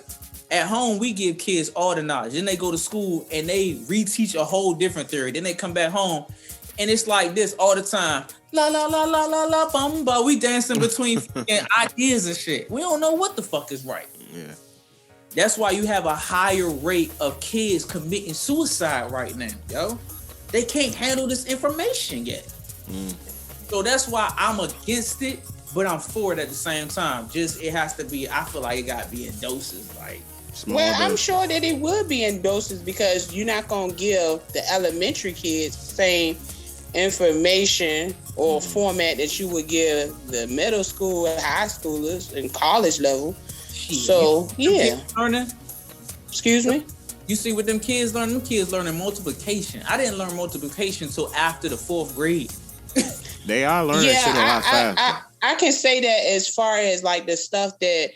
at home, we give kids all the knowledge. Then they go to school and they reteach a whole different theory. Then they come back home and it's like this all the time. La la la la la la bum ba. We dancing between fucking ideas and shit. We don't know what the fuck is right. Yeah. That's why you have a higher rate of kids committing suicide right now, yo. They can't handle this information yet. So that's why I'm against it, but I'm for it at the same time. Just it has to be. I feel like it got to be in doses, like. I'm sure that it would be in doses because you're not gonna give the elementary kids the same information or format that you would give the middle school, high schoolers, and college level. So yeah. Learning. Excuse me. You see what them kids learn? Them kids learning multiplication. I didn't learn multiplication until after the 4th grade. They are learning shit a lot faster. I can say that as far as like the stuff that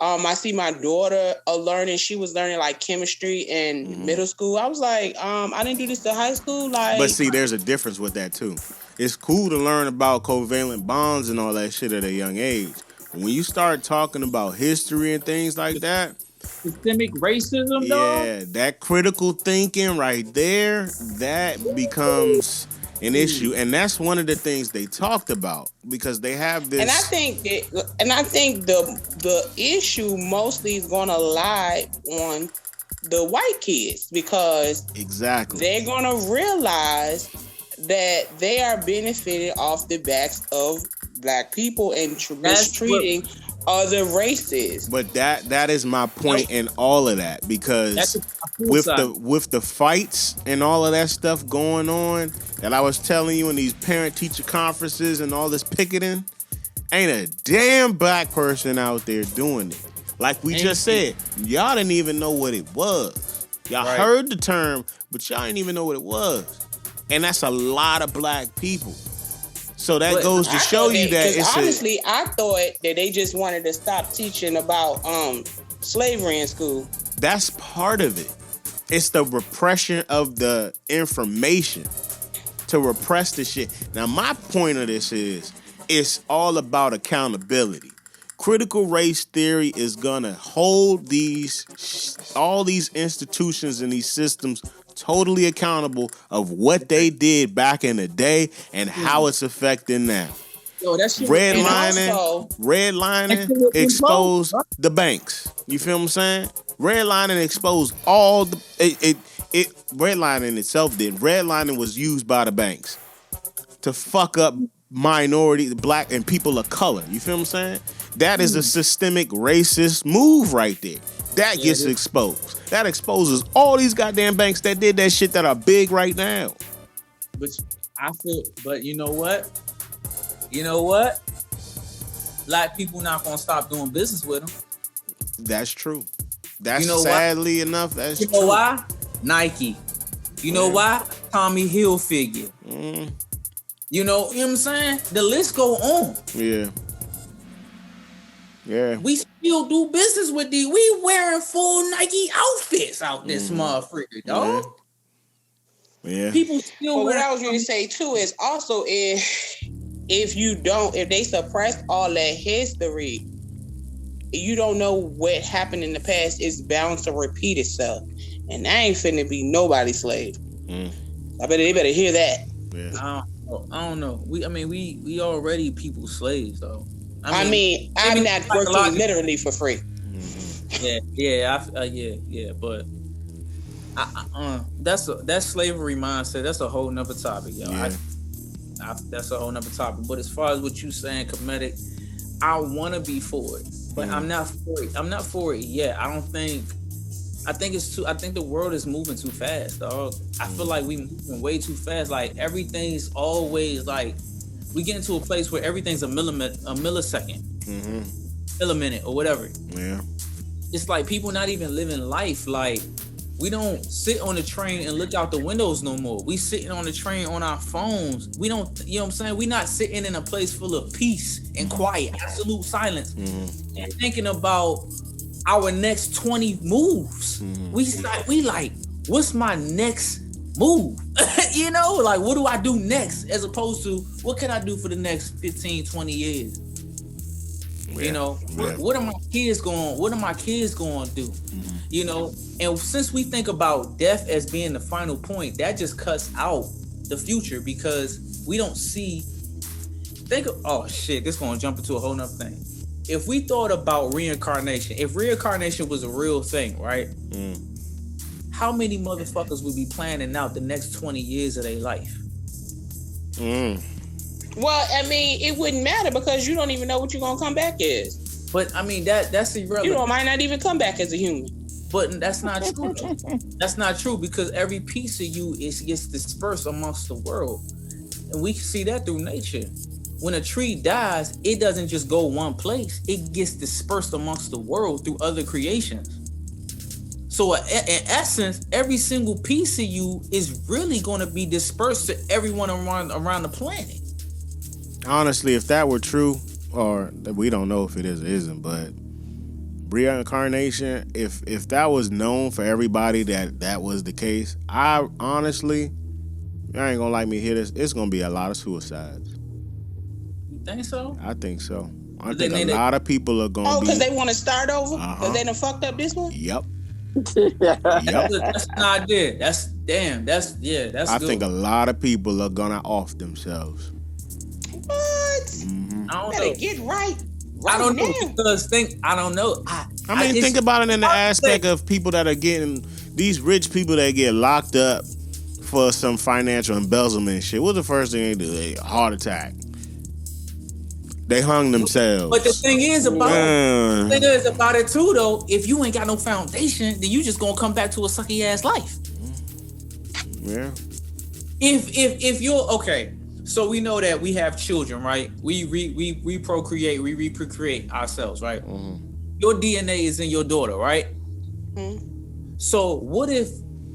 I see my daughter learning. She was learning like chemistry in middle school. I was like, I didn't do this to high school. Like, but see, there's a difference with that too. It's cool to learn about covalent bonds and all that shit at a young age. When you start talking about history and things like that, systemic racism, yeah, that critical thinking right there, that becomes an issue, and that's one of the things they talked about because they have this. And I think the issue mostly is going to lie on the white kids because exactly they're going to realize that they are benefited off the backs of black people and mistreating other races. But that is my point in all of that because with the fights and all of that stuff going on that I was telling you in these parent-teacher conferences and all this picketing, ain't a damn black person out there doing it. Like we just said, y'all didn't even know what it was. Y'all heard the term, but y'all didn't even know what it was. And that's a lot of black people. So that goes to show you that it's honestly, I thought that they just wanted to stop teaching about slavery in school. That's part of it. It's the repression of the information to repress the shit. Now, my point of this is it's all about accountability. Critical race theory is gonna hold all these institutions and these systems totally accountable of what they did back in the day and how it's affecting now. Yo, that shit redlining exposed the banks. You feel what I'm saying? Redlining exposed all the redlining itself did. Redlining was used by the banks to fuck up minority, black and people of color. You feel what I'm saying? That is a systemic racist move right there. That gets exposed. That exposes all these goddamn banks that did that shit that are big right now. But you know what? You know what? Black people not gonna stop doing business with them. That's true. That's sadly enough. That's true. You know why? Nike. You know why? Tommy Hilfiger. You know what I'm saying? The list go on. Yeah. Yeah. We still do business with these. We wearing full Nike outfits out this motherfucker, dog. Yeah. People still. But what I was going to say too is also if they suppress all that history, you don't know what happened in the past. It's bound to repeat itself, and that ain't finna be nobody's slave. I bet they better hear that. Yeah. I don't know. We already people slaves though. I'm not working literally for free. Yeah. But that's slavery mindset. That's a whole nother topic, yo. Yeah. That's a whole nother topic. But as far as what you saying, comedic, I want to be for it, but I'm not for it. I'm not for it yet. I think the world is moving too fast, dog. I feel like we moving way too fast. Like everything's always like we get into a place where everything's a millisecond, milliminute or whatever. Yeah. It's like people not even living life. Like we don't sit on the train and look out the windows no more. We sitting on the train on our phones. We don't, you know what I'm saying? We not sitting in a place full of peace and quiet, absolute silence, and thinking about our next 20 moves. We like, what's my next move? You know, like what do I do next as opposed to what can I do for the next 15, 20 years? You know, what are my kids going to do? You know, and since we think about death as being the final point, that just cuts out the future because we don't see. Think of, oh shit, this gonna jump into a whole nother thing. If we thought about reincarnation, if reincarnation was a real thing, right? How many motherfuckers would be planning out the next 20 years of their life? Well, I mean, it wouldn't matter because you don't even know what you're gonna come back as. But I mean that's irrelevant. You might not even come back as a human. But that's not true. That's not true because every piece of you gets dispersed amongst the world, and we can see that through nature. When a tree dies, it doesn't just go one place; it gets dispersed amongst the world through other creations. So, in essence, every single piece of you is really going to be dispersed to everyone around the planet. Honestly, if that were true, or we don't know if it is or isn't, but reincarnation, if that was known for everybody that was the case, I honestly, I ain't gonna like me hear this, it's gonna be a lot of suicides. You think so? I think so. I think a lot of people are gonna because they want to start over? Because they done fucked up this one? Yep. That's an idea. That's I good. think a lot of people are gonna off themselves. What? I don't Better know. get right. I don't know now. because I don't know. I mean, think about it in the aspect of people that are getting, these rich people that get locked up for some financial embezzlement shit. What's the first thing they do? They heart attack. They hung themselves. But the thing is about it too, though. If you ain't got no foundation, then you just gonna come back to a sucky ass life. Yeah. If you're okay, so we know that we have children, right? We procreate, we reprocreate ourselves, right? Your DNA is in your daughter, right? So what if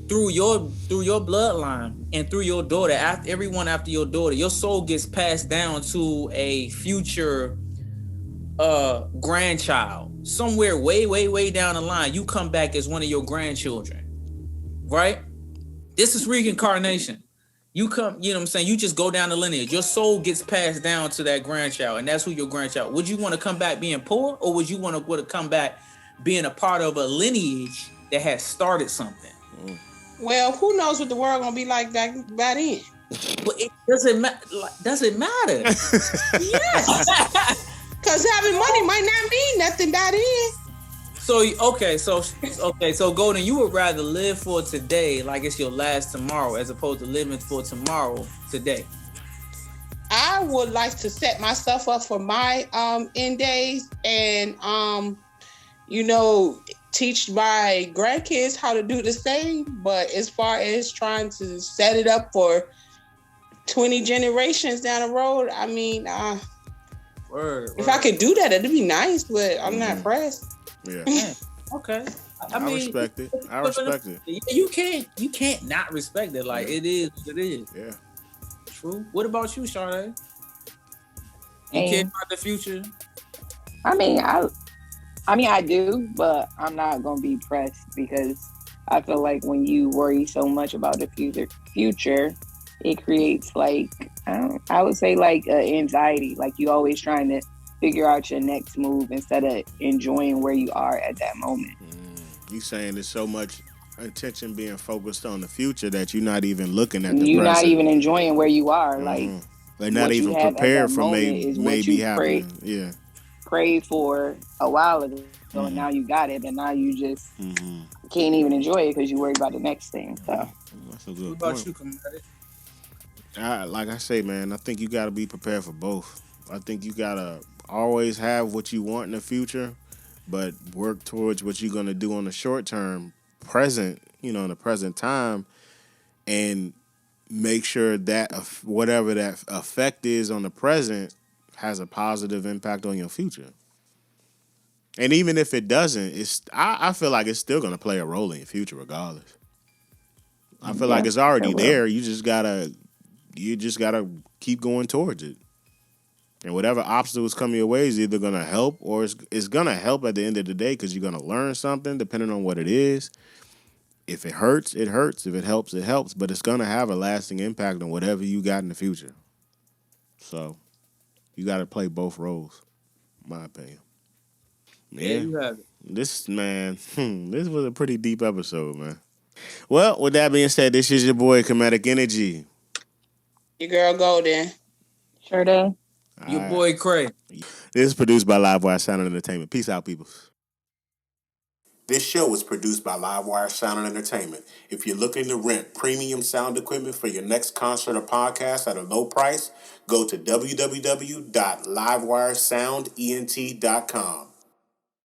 through your bloodline and through your daughter, everyone after your daughter, your soul gets passed down to a future grandchild somewhere way down the line? You come back as one of your grandchildren, right? This is reincarnation. You come, you know what I'm saying? You just go down the lineage. Your soul gets passed down to that grandchild, and that's who your grandchild. Would you want to come back being poor, or would you want to come back being a part of a lineage that has started something? Well, who knows what the world gonna be like back by then? Well, it doesn't matter. Yes. Because having money might not mean nothing by then. So Golden, you would rather live for today like it's your last tomorrow as opposed to living for tomorrow today. I would like to set myself up for my end days and teach my grandkids how to do the same. But as far as trying to set it up for 20 generations down the road, I mean, if I could do that, it'd be nice, but I'm not pressed. Yeah. Okay. I mean, respect it. I respect it. You can't not respect it. Like it is what it is. Yeah. True. What about you, Sade? You care about the future? I mean, I do, but I'm not gonna be pressed because I feel like when you worry so much about the future, it creates like I would say like anxiety. Like you always trying to figure out your next move instead of enjoying where you are at that moment. You saying there's so much attention being focused on the future that you're not even looking at the present. You're not even enjoying where you are. Like they're not even prepared for maybe happening. Yeah. Prayed for a while ago, so now you got it, but now you just can't even enjoy it because you worried about the next thing. So that's a good what about point. you, Commander? Like I say, man, I think you got to be prepared for both. I think you got to always have what you want in the future, but work towards what you're going to do on the short term, present, in the present time, and make sure that whatever that effect is on the present has a positive impact on your future. And even if it doesn't, I feel like it's still going to play a role in your future regardless. I feel like it's already there. You just gotta keep going towards it. And whatever obstacles come your way is either gonna help or it's gonna help at the end of the day because you're gonna learn something depending on what it is. If it hurts, it hurts. If it helps, it helps. But it's gonna have a lasting impact on whatever you got in the future. So you gotta play both roles, in my opinion. Yeah, you have it. This was a pretty deep episode, man. Well, with that being said, this is your boy Comedic Energy. Your girl Golden. Sure day. Your All right. boy Cray. This is produced by Livewire Sound and Entertainment. Peace out, people. This show is produced by Livewire Sound and Entertainment. If you're looking to rent premium sound equipment for your next concert or podcast at a low price, go to www.livewiresoundent.com.